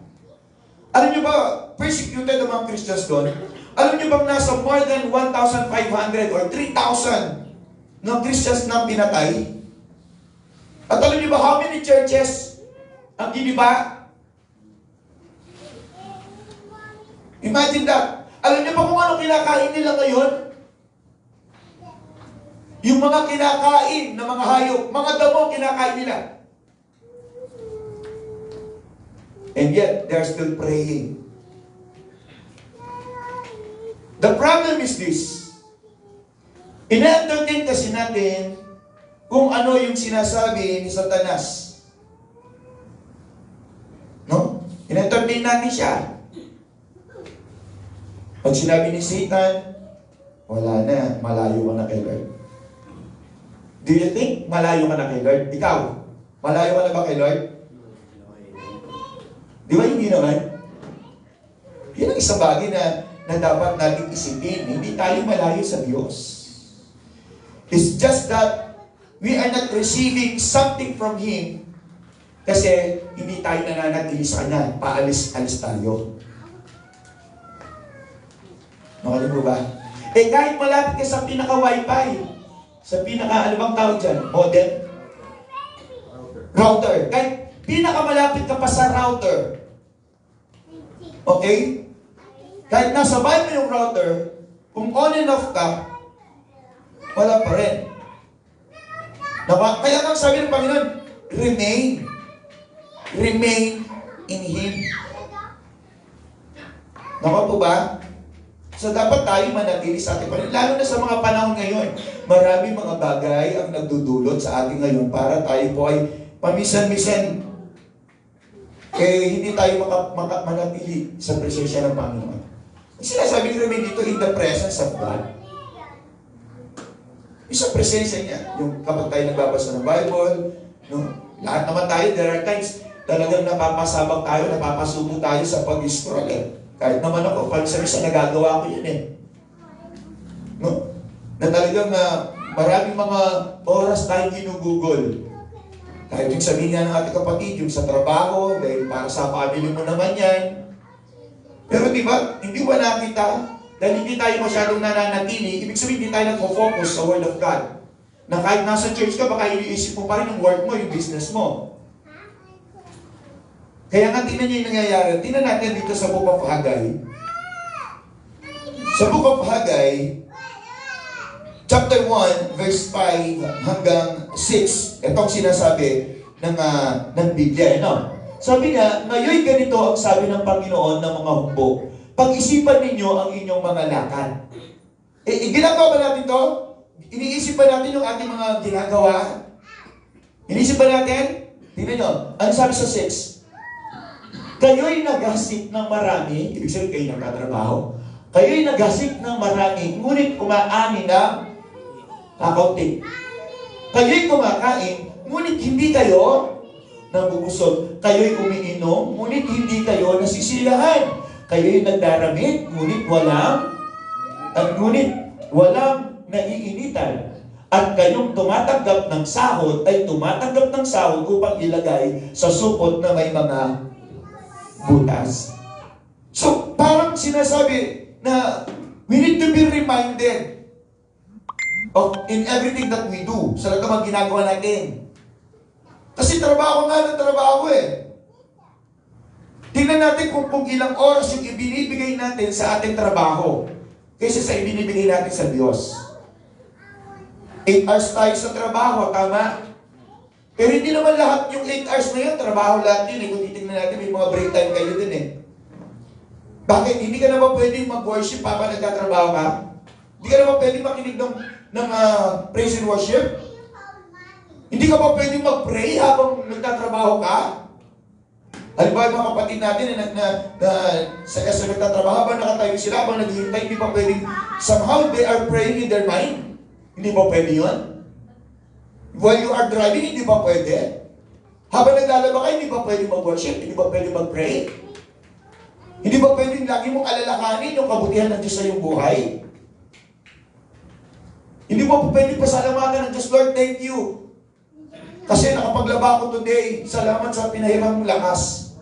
alam nyo ba, persecuted ang mga Christians doon? Alam nyo bang nasa more than 1,500 or 3,000 na Christians na pinatay? At alam nyo ba how many churches ang giniba? Imagine that. Alam niyo ba kung ano kinakain nila ngayon? Yung mga kinakain na mga hayop, mga damo kinakain nila. And yet, they're still praying. The problem is this. Ina-entertain kasi natin kung ano yung sinasabi ni Satanas. No? Ina-entertain natin siya. Pag sinabi ni Satan, wala na, malayo ka na kay Lord. Do you think malayo ka na kay Lord? Ikaw, malayo ka na ba kay Lord? Di ba hindi naman? Yan ang isang bagay na dapat natin isipin. Hindi tayo malayo sa Diyos. It's just that we are not receiving something from Him kasi hindi tayo nananatili sa Kanya. Paalis-alis tayo. Nakalim mo ba? Eh kahit malapit ka sa pinaka-wifi, sa ano bang tawag dyan? Modem? Router. Kahit pinaka-malapit ka pa sa router. Okay? Kahit nasa bahay mo yung router, kung on and off ka, wala pa rin. Kaya nga sabi ng Panginoon, remain. Remain in Him. Nakuha po ba? So dapat tayo manatili sa ating Panginoon. Lalo na sa mga panahon ngayon. Maraming mga bagay ang nagdudulot sa ating ngayon para tayo po ay paminsan-minsan hindi tayo manatili sa presensya ng Panginoon. Sinasabi ko namin dito, in the presence of God. Sa presensya niya. Yung kapag tayo nagbabasa ng Bible, no? Lahat naman tayo, there are times, talagang napapasabak tayo, napapasubo tayo sa pag-scroll Kahit naman ako, pag sa nagagawa ko yun No? Na talagang maraming mga oras tayong ginugugol. Kahit yung sabihin nga ng ating kapatid, yung sa trabaho, dahil para sa family mo naman yan. Pero di ba, hindi ba nakita? Dahil hindi tayo masyadong nananatili, ibig sabihin hindi tayo nag-focus sa Word of God. Na kahit nasa church ka, baka iniisip mo pa rin yung work mo, yung business mo. Kaya nga, tingnan niyo yung nangyayari. Tingnan natin dito sa Book of Haggai. Sa Book of Haggai, chapter 1, verse 5 hanggang 6. Itong sinasabi ng Biblia. Sabi nga, ngayon ganito ang sabi ng Panginoon ng mga hukbo. Pag-isipan ninyo ang inyong mga lakad. Ginagawa ba natin to? Iniisip ba natin yung ating mga ginagawa? Iniisip ba natin? Tingnan nyo. Ano sabi sa 6? Kayo'y naghasit ng marami. Ibig sabihin kayo nagtatrabaho. Kayo'y naghasit ng marami, ngunit kumaani na kakaunti. Kayo'y kumakain, ngunit hindi kayo nabubusog. Kayo'y umiinom, ngunit hindi kayo nasisilahan. Kayo'y nagdaramit, ngunit walang naiinitan. At kayong tumatanggap ng sahod ay tumatanggap ng sahod upang ilagay sa supot na may mga butas. So, parang sinasabi na we need to be reminded in everything that we do. Sa lahat ng ginagawa natin. Kasi trabaho nga ng trabaho Tingnan natin kung ilang oras yung ibinibigay natin sa ating trabaho kaysa sa ibinibigay natin sa Diyos. 8 hours tayo sa trabaho, tama? Pero hindi naman lahat yung 8 hours na yun, trabaho lahat yun. Kung titignan natin, may mga break time kayo din Bakit? Hindi ka naman pwedeng mag-worship habang nagtatrabaho ka? Hindi ka naman pwedeng makinig ng praise and worship? Hindi ka ba pwedeng mag-pray habang nagtatrabaho ka? Halimbawa, mga kapatid natin sa nagtatrabaho, habang nakatayo sila, habang naghihintay, hindi pa pwedeng, somehow they are praying in their mind. Hindi ba pwede yun? While you are driving, hindi ba pwede? Habang naglalaba ka, hindi ba pwede mag-worship? Hindi ba pwede mag-pray? Hindi ba pwedeng lagi mong alalakanin yung kabutihan ng Diyos sa iyong buhay? Hindi ba pwedeng pasalamatan ng Diyos, Lord, thank you. Kasi nakapaglaba ako today. Salamat sa pinahirang mong lakas.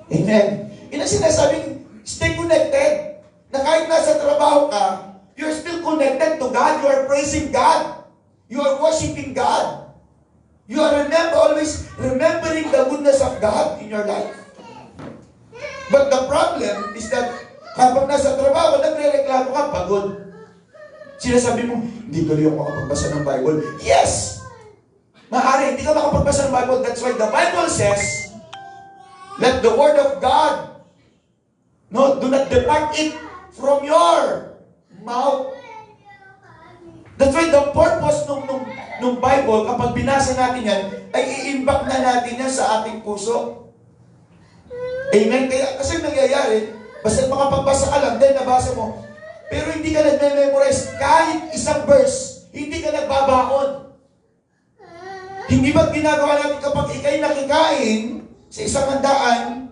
Amen. Yun ang sinasabing, stay connected. Na kahit nasa trabaho ka, you're still connected to God. You are praising God. You are worshiping God. You are always remembering the goodness of God in your life. But the problem is that habang nasa trabaho, nagre-reklamo ka, pagod. Sinasabi mo, hindi tuloy ako makapagbasa ng Bible. Yes! Maaari, hindi ka makapagbasa ng Bible. That's why the Bible says, let the Word of God, do not depart it from your mouth. That's why the purpose nung Bible, kapag binasa natin yan, ay i-impact na natin yan sa ating puso. Amen? Kaya, kasi nangyayari, basta makapagbasa ka lang, then nabasa mo, pero hindi ka nag-memorize kahit isang verse, hindi ka nagbabaon. Hindi ba ginagawa natin kapag ikay nakikain sa isang handaan,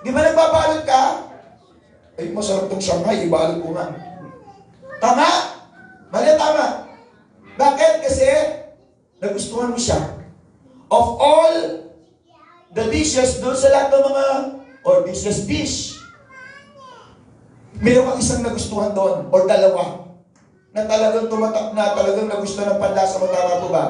di ba nagbabalot ka? Ay, masarap tong Shanghai, ibalot ko nga. Tama? Mali, tama. Bakit? Kasi nagustuhan mo siya. Of all the dishes, doon sa lahat ng mga, or dishes dish, meron kang isang nagustuhan doon, or dalawa, na talagang tumatak na, talagang nagustuhan ng panlasa mo, tama po ba?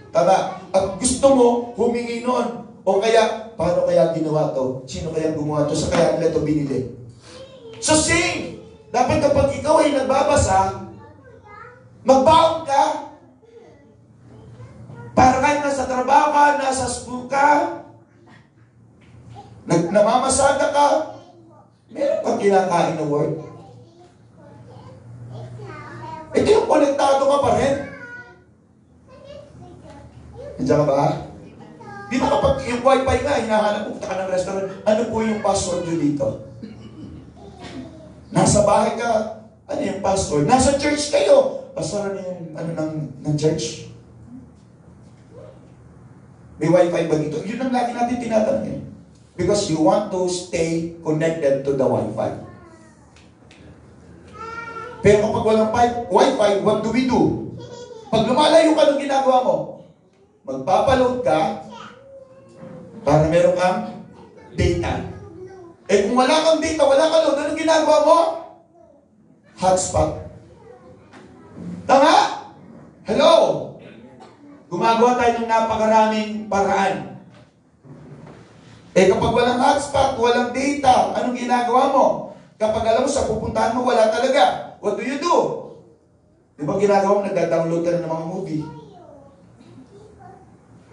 Tama. At gusto mo, humingi nun. O kaya, paano kaya ginawa to? Sino kaya gumawa to? Sa kaya nila to binili? So same. Dapat kapag ikaw ay nagbabasa, magbaon ka, ka, nasa school ka, namamasada ka, meron kang kinakain na word. Ito yung konektado ka pa rin. Nandiyan ka ba? Di ba kapag yung wifi nga, hinahanap mo, punta ka ng restaurant, ano po yung password nyo dito? Nasa bahay ka, ano yung password? Nasa church kayo, pastor, ano yung ng church? May wifi ba dito? Yun ang lagi natin tinatanong eh. Because you want to stay connected to the wifi. Pero kapag walang wifi, what do we do? Pag lumalayo ka ng ginagawa mo, magpapaload ka para meron kang data. Eh kung wala kang data, wala kang load, anong ginagawa mo? Hotspot. Tama? Hello? Gumagawa tayo ng napakaraming paraan. Eh kapag walang hotspot, walang data, anong ginagawa mo? Kapag alam mo sa pupuntahan mo, wala talaga. What do you do? Di ba ginagawa mo, nagda-download ka na ng mga movie?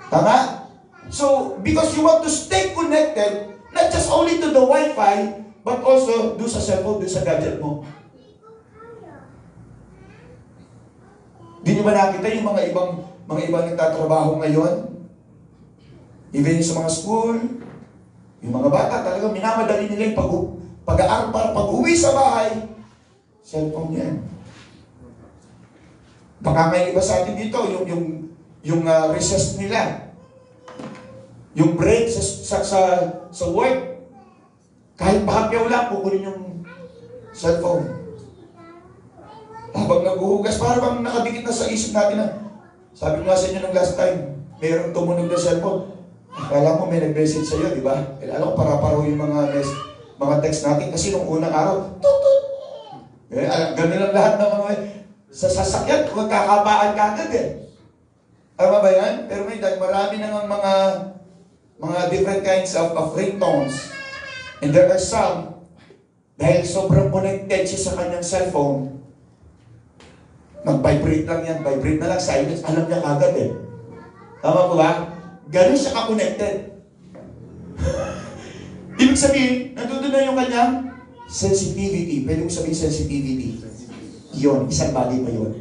Tama? So, because you want to stay connected, not just only to the Wi-Fi, but also do sa cellphone, do sa gadget mo. Di nyo ba nakita yung mga ibang nagtatrabaho ngayon? Even sa mga school, yung mga bata talagang minamadali nila yung pag-aaral para pag-uwi sa bahay, cellphone yan. Baka may iba sa atin dito, yung recess nila, yung break sa work, kahit pahapyaw lang, kukunin yung cellphone. Habang naghuhugas, parang nakadikit na sa isip natin na, sabi ko nga sa inyo nung last time, mayroong tumunog na cellphone. Akala mo may nag-message sa'yo, di ba? Alam ko, para-paro yung mga text natin. Kasi nung unang araw, tutut! Ganun lang lahat ng mga sa sasakyan, magkakabaan ka agad eh. Tama ba yan? Pero may marami nang mga different kinds of ringtones. And there are some, dahil sobrang connected siya sa kanyang cellphone, nag-vibrate lang yan, vibrate na lang, silence, alam niya kagad eh. Tama po ba? Ganun siya ka-connected. Ibig sabihin, nandun na yung kanyang sensitivity. Pwede mo sabihin sensitivity. Yun, isang bagay pa yun.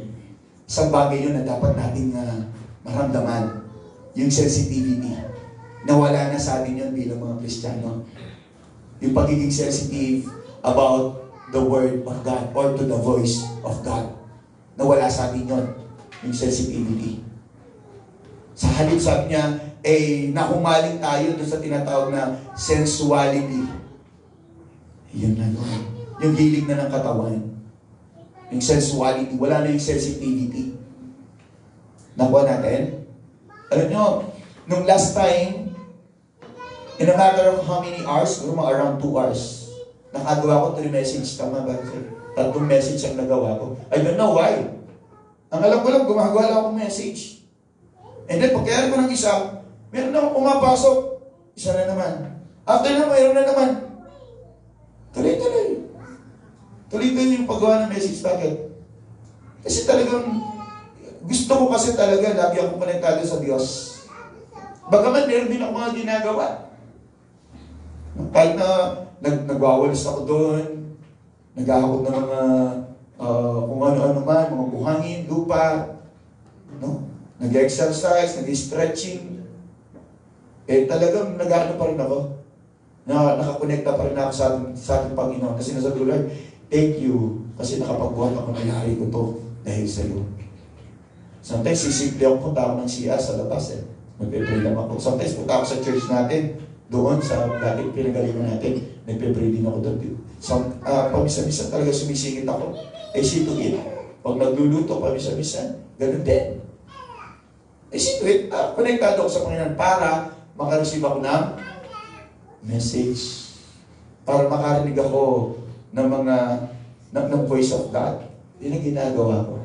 Isang bagay yun na dapat nating maramdaman. Yung sensitivity. Nawala na sa atin yun bilang mga Kristiyano. Yung pagiging sensitive about the Word of God or to the voice of God. Nawala sa atin yun. Yung sensitivity. Sa halip sabi niya, nahumaling tayo doon sa tinatawag na sensuality. Yun na yun. Yung hilig na ng katawan. Yung sensuality. Wala na yung sensitivity. Nakuha natin? Alam nyo, nung last time, in a matter of how many hours, mga around 2 hours, nakagawa ko 3 message. Tama ba? 3 message ang nagawa ko. I don't know why. Ang alam ko lang, gumagawa lang akong message. And then, pagkayari ko ng isa, meron na akong pumapasok. Isa na naman. After na, mayroon na naman. Tuloy-tuloy. Tuloy-tuloy yung paggawa ng message. Bakit? Kasi talagang, gusto ko kasi talaga, lagi akong konektado sa Diyos. Bagaman, meron din ako mga ginagawa. Kahit na nagwawalis ako doon, naghahakot ng mga kung ano-ano man, mga buhangin, lupa, no? Nag-exercise, nag-stretching. Talagang nag-ano pa rin ako. Nakakonekta pa rin ako sa ating Panginoon. Kasi nasabi ko, Lord, thank you. Kasi nakapagbuhat ako ng yari ko to dahil sa iyo. Sometimes, sisimple ako, punta ako ng CR sa labas eh. Nagpe-pray lang ako. Sometimes, punta ako sa church natin, doon sa dating pinagalingan natin, nagpe-pray din ako doon. Pamisa-misa talaga sumisingit ako. See to it. Pag nagluluto, pamisa-misa, ganun din. See to it. Konektado ako sa Panginoon para makareceive ako ng message. Para makarinig ako ng voice of God. Yun ang ginagawa ko.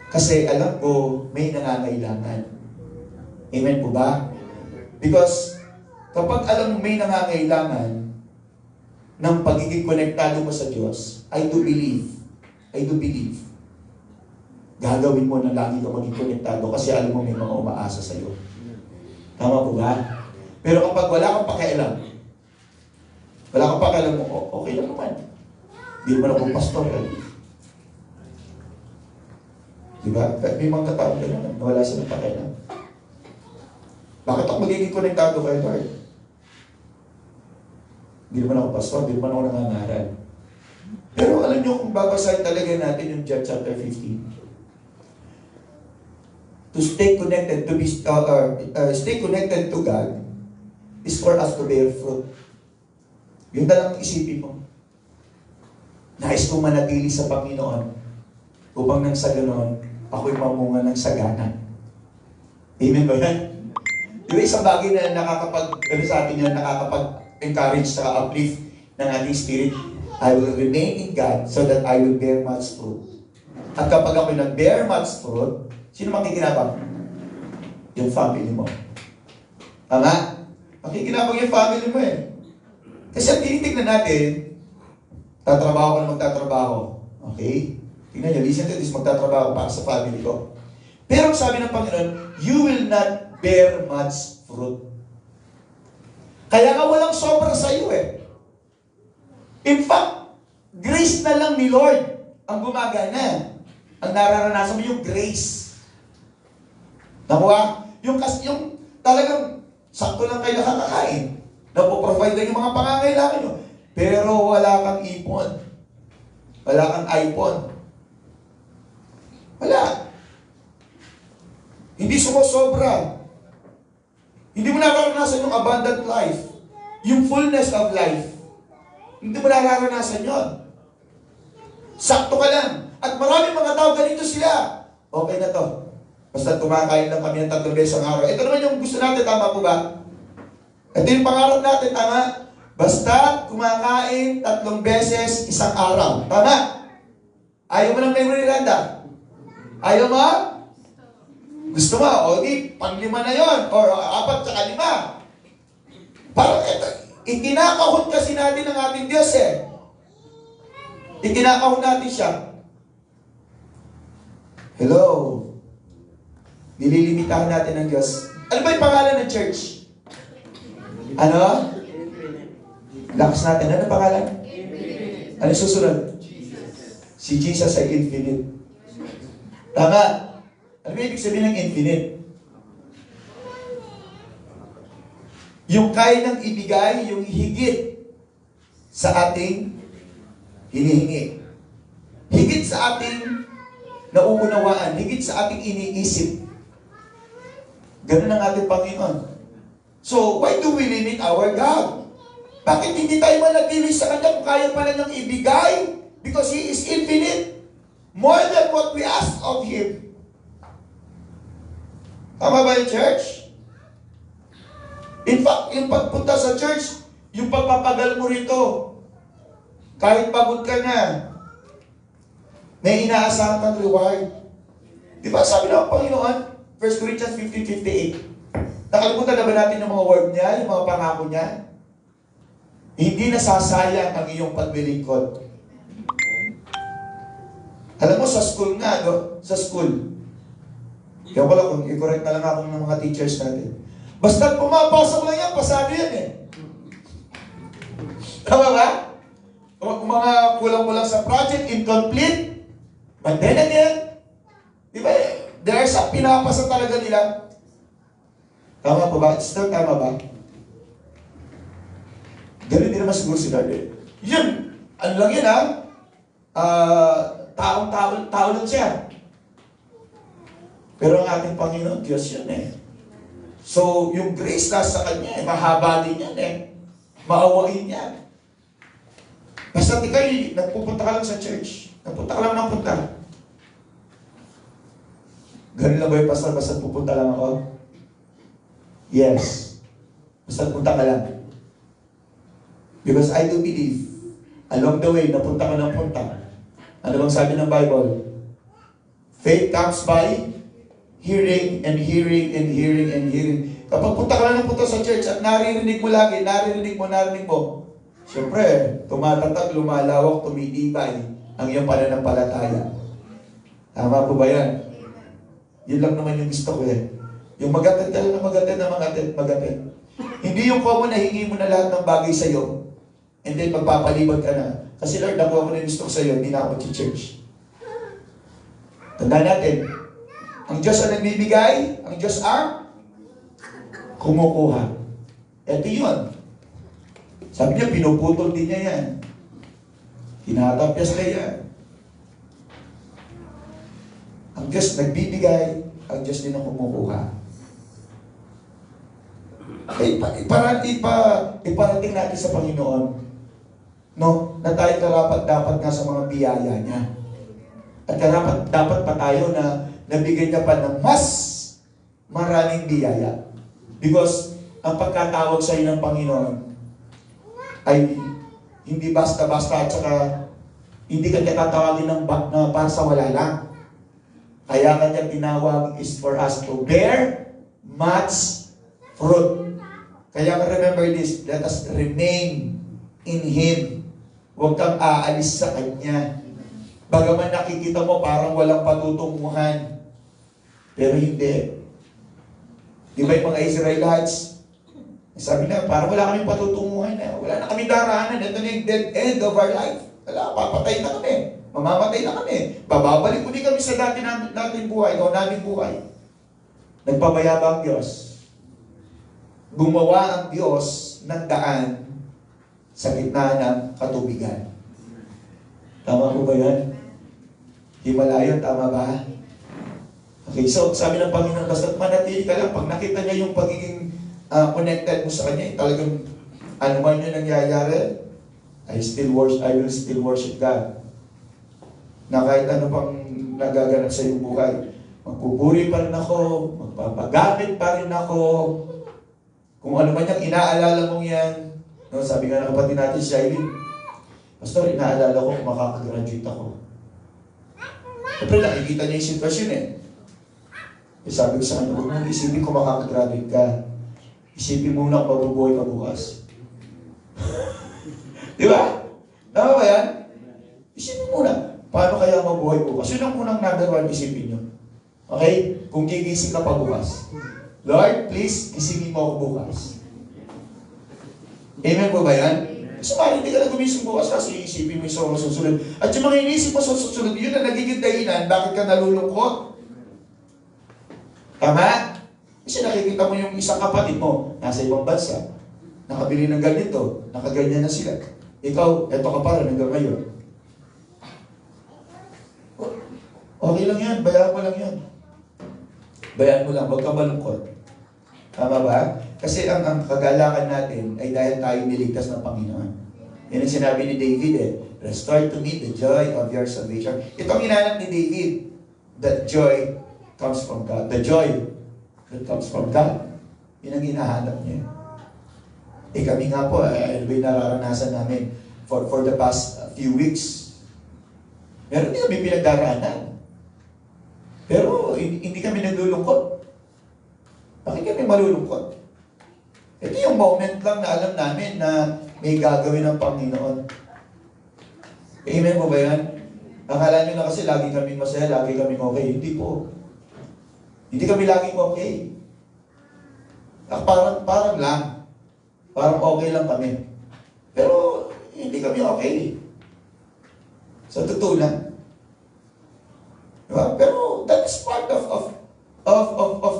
Kasi alam ko, may nangangailangan. Amen po ba? Because kapag alam mo may nangangailangan ng pagiging konektado mo sa Diyos, I do believe gagawin mo na lagi ka maging konektado kasi alam mo may mga umaasa sa iyo. Tama po ba? Pero kapag wala kang pakialam, mo, okay lang naman. Hindi naman ako pastor. Diba? May mga katao ka naman, wala silang pakialam. Bakit ako magiging konektado kay Lord? Hindi naman ako pastor, hindi naman ako nangangaral. Pero alam niyo kung babasahin talaga natin yung John chapter 15. To stay connected stay connected to God is for us to bear fruit. Yun na lang isipin mo. Nais kong manatili sa Panginoon upang nang sa ganoon, ako'y mamunga ng sagana. Amen ba yan? Yung isang bagay na sa atin yan, nakakapag-encourage sa uplift ng ating spirit. I will remain in God so that I will bear much fruit. At kapag ako'y nag-bear much fruit, sino makikinabang? Yung family mo. Tama? Makikinabang yung family mo eh. Kasi ang tinitignan natin, tatrabaho ko na magtatrabaho. Okay? Tingnan nyo, listen to this, magtatrabaho para sa family ko. Pero sabi ng Panginoon, you will not bear much fruit. Kaya nga walang sobra sa iyo eh. In fact, grace na lang ni Lord ang gumagana. Ang nararanasan mo yung grace. Nakuha? Yung talagang sakto lang kayo nakakakain. Napoprovide na yung mga pangangailangan nyo. Pero wala kang ipon. Wala kang iPhone. Wala. Hindi sumusobra. Hindi mo nararanasan yung abundant life. Yung fullness of life. Hindi mo nararanasan yun. Sakto ka lang. At maraming mga tao, ganito sila. Okay na to. Basta kumakain lang kami ng 3 beses ang araw. Ito naman yung gusto natin, tama po ba? Ito yung pangarap natin, tama? Basta kumakain 3 beses isang araw. Tama? Ayaw mo ng memory randa? Ayaw mo? Gusto mo? O di, pang-5 na yon or 4 tsaka 5. Parang ito, itinakahon kasi natin ng ating Diyos eh. Itinakahon natin siya. Hello? Nililimitahan natin ng Diyos. Ano ba yung pangalan ng church? Ano? Lakas natin. Ano pangalan? Ano susunod? Si Jesus ay infinite. Tama. Ano ba ibig sabihin ng infinite? Yung kaya nang ibigay, yung higit sa ating hinihingi. Higit sa ating nauunawaan, higit sa ating iniisip. Ganun ang ating Panginoon. So, why do we limit our God? Bakit hindi tayo manatili sa Kanya kung kaya pala niyang ibigay? Because He is infinite. More than what we ask of Him. Tama ba yung church? In fact, yung pagpunta sa church, yung pagpapagal mo rito, kahit pagod ka na, may inaasahan kang reward. Di ba sabi ng Panginoon, 1 Corinthians 15:58, nakalimutan na ba natin yung mga word niya, yung mga pangako niya? Hindi nasasayang ang iyong paglilingkod. Alam mo, sa school nga, no? Sa school. Kaya wala kung i-correct na lang ako ng mga teachers natin. Basta pumapasok lang yan, pasado yan eh. Tama ba? Kung mga kulang-kulang sa project, incomplete, but then again, di ba, there are some pinapasa talaga nila. Tama po ba? Still tama ba? Ganun din naman siguro si Lord. Yun, ano lang yun ha? Tao lang siya. Pero ang ating Panginoon, Diyos yun eh. So, yung grace nasa Kanya, mahaba din yan eh. Maawain yan. Basta ikay, nagpupunta ka lang sa church. Nagpunta ka lang ng punta. Ganun lang ba yung pastor? Basta pupunta lang ako? Yes. Basta punta ka lang. Because I do believe, along the way, napunta ka ng punta. Ano bang sabi ng Bible? Faith comes by hearing and hearing and hearing and hearing. Kapag punta ka lang ng punta sa church at naririnig mo lagi, naririnig mo, siyempre, tumatatag, lumalawak, tumitibay ang iyong pananampalataya. Tama po ba yan? Yun lang naman yung gusto ko eh. Yung mag-attend ka lang na mag-attend. Hindi yung common na hingi mo na lahat ng bagay sa'yo, and then magpapalibot ka na. Kasi Lord, ako na gusto ko sa'yo, hindi na ako church. Tandaan natin, ang Diyos ang nagbibigay, ang Diyos ang kumukuha. Ito yun. Sabi niya, pinuputol din niya yan. Tinatapyas na yan. Ang Diyos nagbibigay, ang Diyos din ang kumukuha. Iparating natin sa Panginoon, no, na tayo dapat nga sa mga biyaya niya. At dapat pa tayo na nabigyan niya pa ng mas maraming biyaya. Because ang pagkatawag sa iyo ng Panginoon ay hindi basta-basta at saka hindi ka tatawagin ng para sa wala lang. Kaya kanya tinawag is for us to bear much fruit. Kaya remember this, let us remain in Him. Huwag kang aalis sa Kanya. Bagaman nakikita mo parang walang patutunguhan. Pero hindi. Di ba yung mga Israelites? Sabi na, parang wala kaming patutunguhan. Wala na kaming daraanan. Ito na yung dead end of our life. Wala, papatay na kami. Mamamatay na kami. Bababalik ko din kami sa dati natin buhay o naming buhay. Nagpabayaba ang Diyos. Gumawa ang Diyos ng daan sa gitna ng katubigan. Tama po ba yan? Himalayan, tama ba? Okay, so sabi ng Panginoon, basta manatili ka lang. Pag nakita niya yung pagiging connected mo sa Kanya, talagang ano man yun nangyayari, I will still worship God. Na kahit ano pang nagaganap sa iyong buhay, magpupuri pa rin ako, magpapagamit pa rin ako, kung ano man yung inaalala mong yan. No, sabi nga ng kapatid natin, Shailene, Pastor, inaalala ko kung makakagraduate ako. Siyempre, nakikita niya yung sitwasyon eh. Sabi ko sa kanya, huwag mong isipin kung makakagraduate ka. Isipin muna kung mabubuhay ka bukas. Di ba? Tama ba yan? Isipin muna. Paano kaya mabuhay bukas? Yun ang unang number one isipin nyo. Okay? Kung gigising ka pa bukas. Lord, please, gisingin mo ako bukas. Amen po ba yan? Sumali, hindi ka na gumising bukas kasi isipin mo yung sa mga susunod. At yung mga inisip mo sa susunod, yun na nagiging dahilan, bakit ka nalulungkot? Tama? Kasi nakikita mo yung isang kapatid mo, nasa ibang bansa, nakabili ng ganito, nakaganyan na sila. Ikaw, eto ka pa rin hanggang ngayon. Okay lang yan, bayaan mo lang yan. Bayaan mo lang, huwag ka malungkot. Tama ba? Kasi ang kagalakan natin ay dahil tayo niligtas ng Panginoon. Yan ang sinabi ni David eh, restore to me the joy of your salvation. Itong hinanap ni David, that joy comes from God. The joy that comes from God. Yun ang hinahanap niya. Eh kami nga po, ano ba yung nararanasan namin for the past few weeks. Meron din kami pinagdaraanan. Pero hindi kami nalulungkot. Bakit kami malulungkot? Ito yung moment lang na alam namin na may gagawin ng Panginoon. Amen mo ba yan? Akala nyo na kasi lagi kami masaya, lagi kami okay. Hindi po. Hindi kami laging okay. Parang lang. Parang okay lang kami. Pero hindi kami okay. Sa totoo lang. Diba? Pero that is part of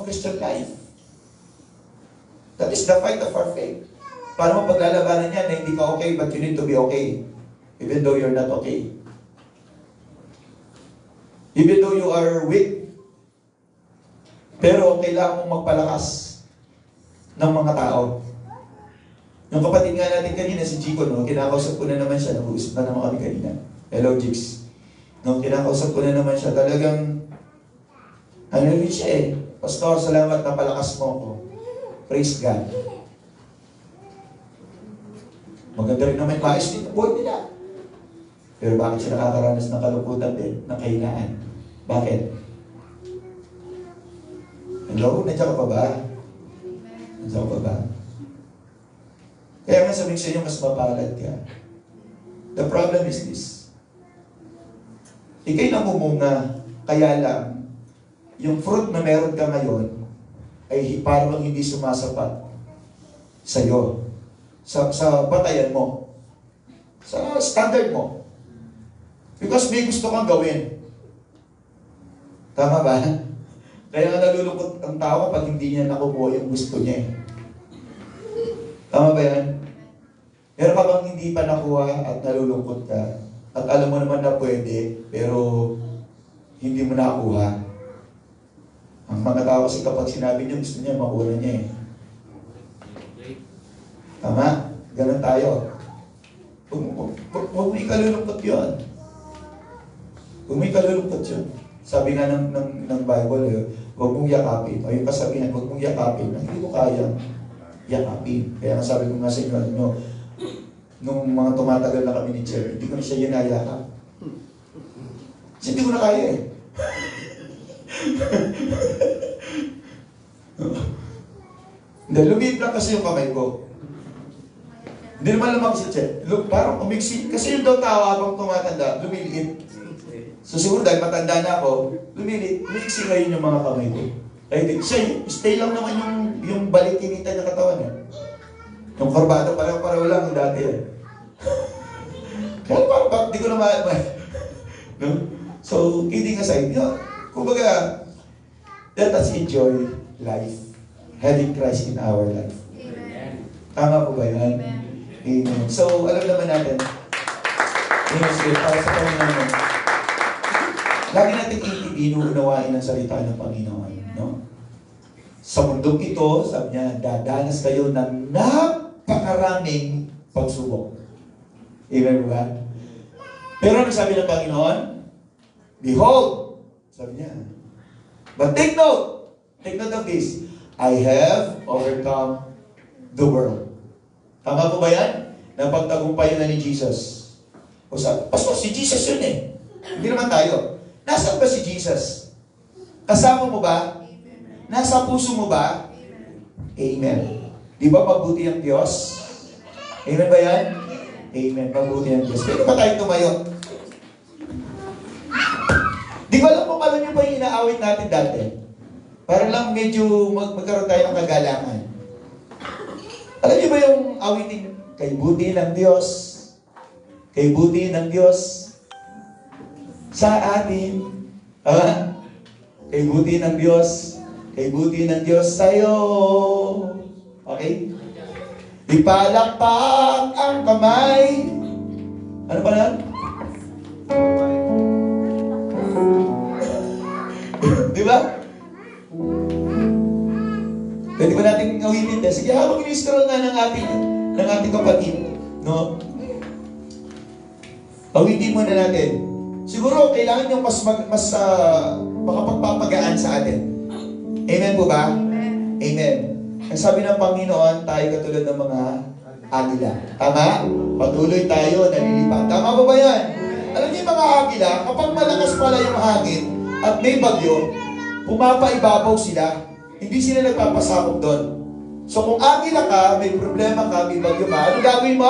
Christian life. That is the fight of our faith. Paano mo paglalabanan yan na hindi ka okay, but you need to be okay. Even though you're not okay. Even though you are weak. Pero kailangan mong magpalakas ng mga tao. Yung kapatid nga natin kanina, si Chico, no, kinakausap ko na naman siya, nag-uusap na naman kami kanina. Hello, Jigs. No, kinakausap ko na naman siya, talagang, ano rin siya eh, Pastor, salamat na palakas mo ko. Praise God. Maganda rin naman maayos din ang buhay nila. Pero bakit siya nakakaranas ng kalungkutan din, ng kahinaan? Bakit? Hello? Nandiyan ka pa ba? Nandiyan ka pa ba? Kaya nga sabihin sa inyo, mas mapalad ka. The problem is this. Ika'y namumunga Kaya lang, yung fruit na meron ka ngayon ay parang hindi sumasapat sa'yo. Sa batayan mo. Sa standard mo. Because may gusto kang gawin. Tama ba? Kaya nga nalulungkot ang tao kapag hindi niya nakukuha yung gusto niya. Tama ba yan? Meron ka bang hindi pa nakuha at nalulungkot ka? At alam mo naman na pwede, pero hindi mo nakuha. Ang mga tao kasi kapag sinabi niya, gusto niya, makuha niya eh. Tama? Ganun tayo. Huwag mo ikalulungkot yun. Huwag mo ikalulungkot yun. Sabi nga ng Bible, huwag mong yakapin. O yung kasabihan, huwag mong yakapin. Hindi ko kaya yakapin. Kaya nga sabi ko nga sa inyo, nung mga tumatagal na kami ni Cher, hindi ko na siya yinayakap. Kasi hindi ko na kaya eh. Hindi, lumiit lang kasi yung kamay ko. Hindi naman lamang si Cher. Parang umiksi. Kasi yung daw tao habang tumatanda, lumiliit. So siguro dahil matanda na ako, lumiksi ngayon yung mga kamay ko. Ay, siya, stay lang naman yung balikinita niya katawan eh. Yung korbata, pareho lang yung dati eh. Kaya parang, di ko na no? So, kidding aside, kumbaga, let us enjoy life. Having Christ in our life. Amen. Tama po ba yan? Amen. So, alam naman natin, para sa Panginoon, lagi natin inuunawain ang salita ng Panginoon. No? Sa mundong ito, sabi niya, dadanas kayo ng napakaraming pagsubok. Amen ba? Pero ano sabi ng Panginoon? Behold, sabi niya, but take note of this, I have overcome the world. Tama po ba yan? Napagtagumpayan na ni Jesus. O sabi, Pastor, si Jesus yun eh. Hindi naman tayo. Nasaan ba si Jesus? Kasama mo ba? Nasa puso mo ba? Amen. Di ba mabuti ang Diyos? Amen ba yan? Amen. Mabuti ang Diyos. Pwede ba tayo tumayo? Di ba alam mo, alam niyo ba yung inaawit natin dati? Para lang medyo magkaroon tayo ng kagalangan. Alam niyo ba yung awitin? Kay buti ng Diyos. Kay buti ng Diyos sa atin. Kay buti ng Diyos. Kay buti ng Diyos sa'yo. Okay? Ipalakpak ang kamay. Ano pa na? Di ba? Pwede ba natin awitin? Sige, habang in-scroll na ng ating kapatid, no? Awitin muna natin. Siguro, kailangan yung mas makapagpapagaan sa atin. Amen po ba? Amen. Ang sabi ng Panginoon, tayo katulad ng mga agila. Tama? Patuloy tayo, nalilipad. Tama ba yan? Alam niyo yung mga agila, kapag malakas pala yung hangin at may bagyo, pumapaibabaw sila. Hindi sila nagpapasakop doon. So kung agila ka, may problema ka, may bagyo ka, ano gagawin mo?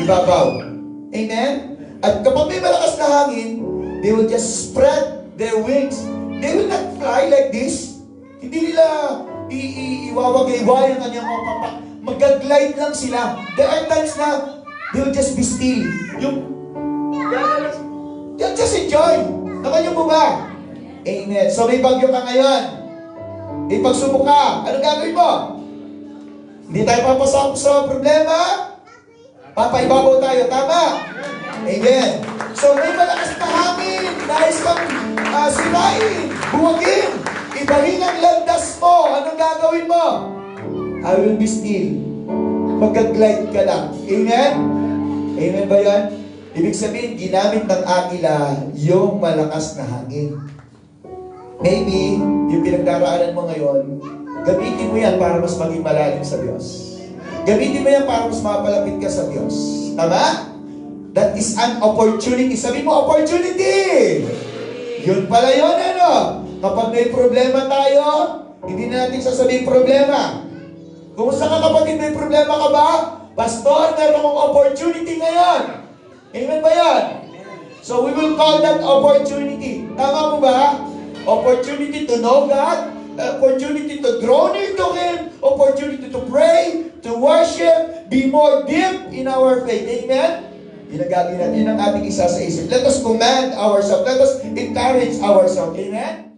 Ibabaw. Amen? At kapag may malakas na hangin, they will just spread their wings. They will not fly like this. Hindi nila iwawagay-way ang kanyang mga papak. Mag-glide lang sila. There are times na they will just be still. They'll just enjoy. Naman yung ba? Amen. So may bagyo ka ngayon. May pagsubok ka. Anong gagawin mo? Hindi tayo papasok sa problema. Papaibabaw tayo. Tama? Amen. So may malakas na hangin. Nais kang sirain. Buwagin. Ibahin ang landas mo. Anong gagawin mo? I will be still. Mag-glide ka lang. Amen? Amen ba yan? Ibig sabihin, ginamit ng agila yung malakas na hangin. Maybe, yung pinagdaraanan mo ngayon, gamitin mo yan para mas maging malalim sa Diyos. Gamitin mo yan para mas mapalapit ka sa Diyos. Tama? That is an opportunity. Sabi mo, opportunity! Yun pala yun, ano? Kapag may problema tayo, hindi na natin sasabihin problema. Kumusta ka kapatid, may problema ka ba? Pastor, meron akong opportunity ngayon. Amen ba yan? So we will call that opportunity. Tama po ba? Opportunity to know God, opportunity to draw near to Him, opportunity to pray, to worship, be more deep in our faith. Amen? Yun ang gagawin natin, yun ang ating isa sa isip. Let us command ourselves. Let us encourage ourselves. Amen?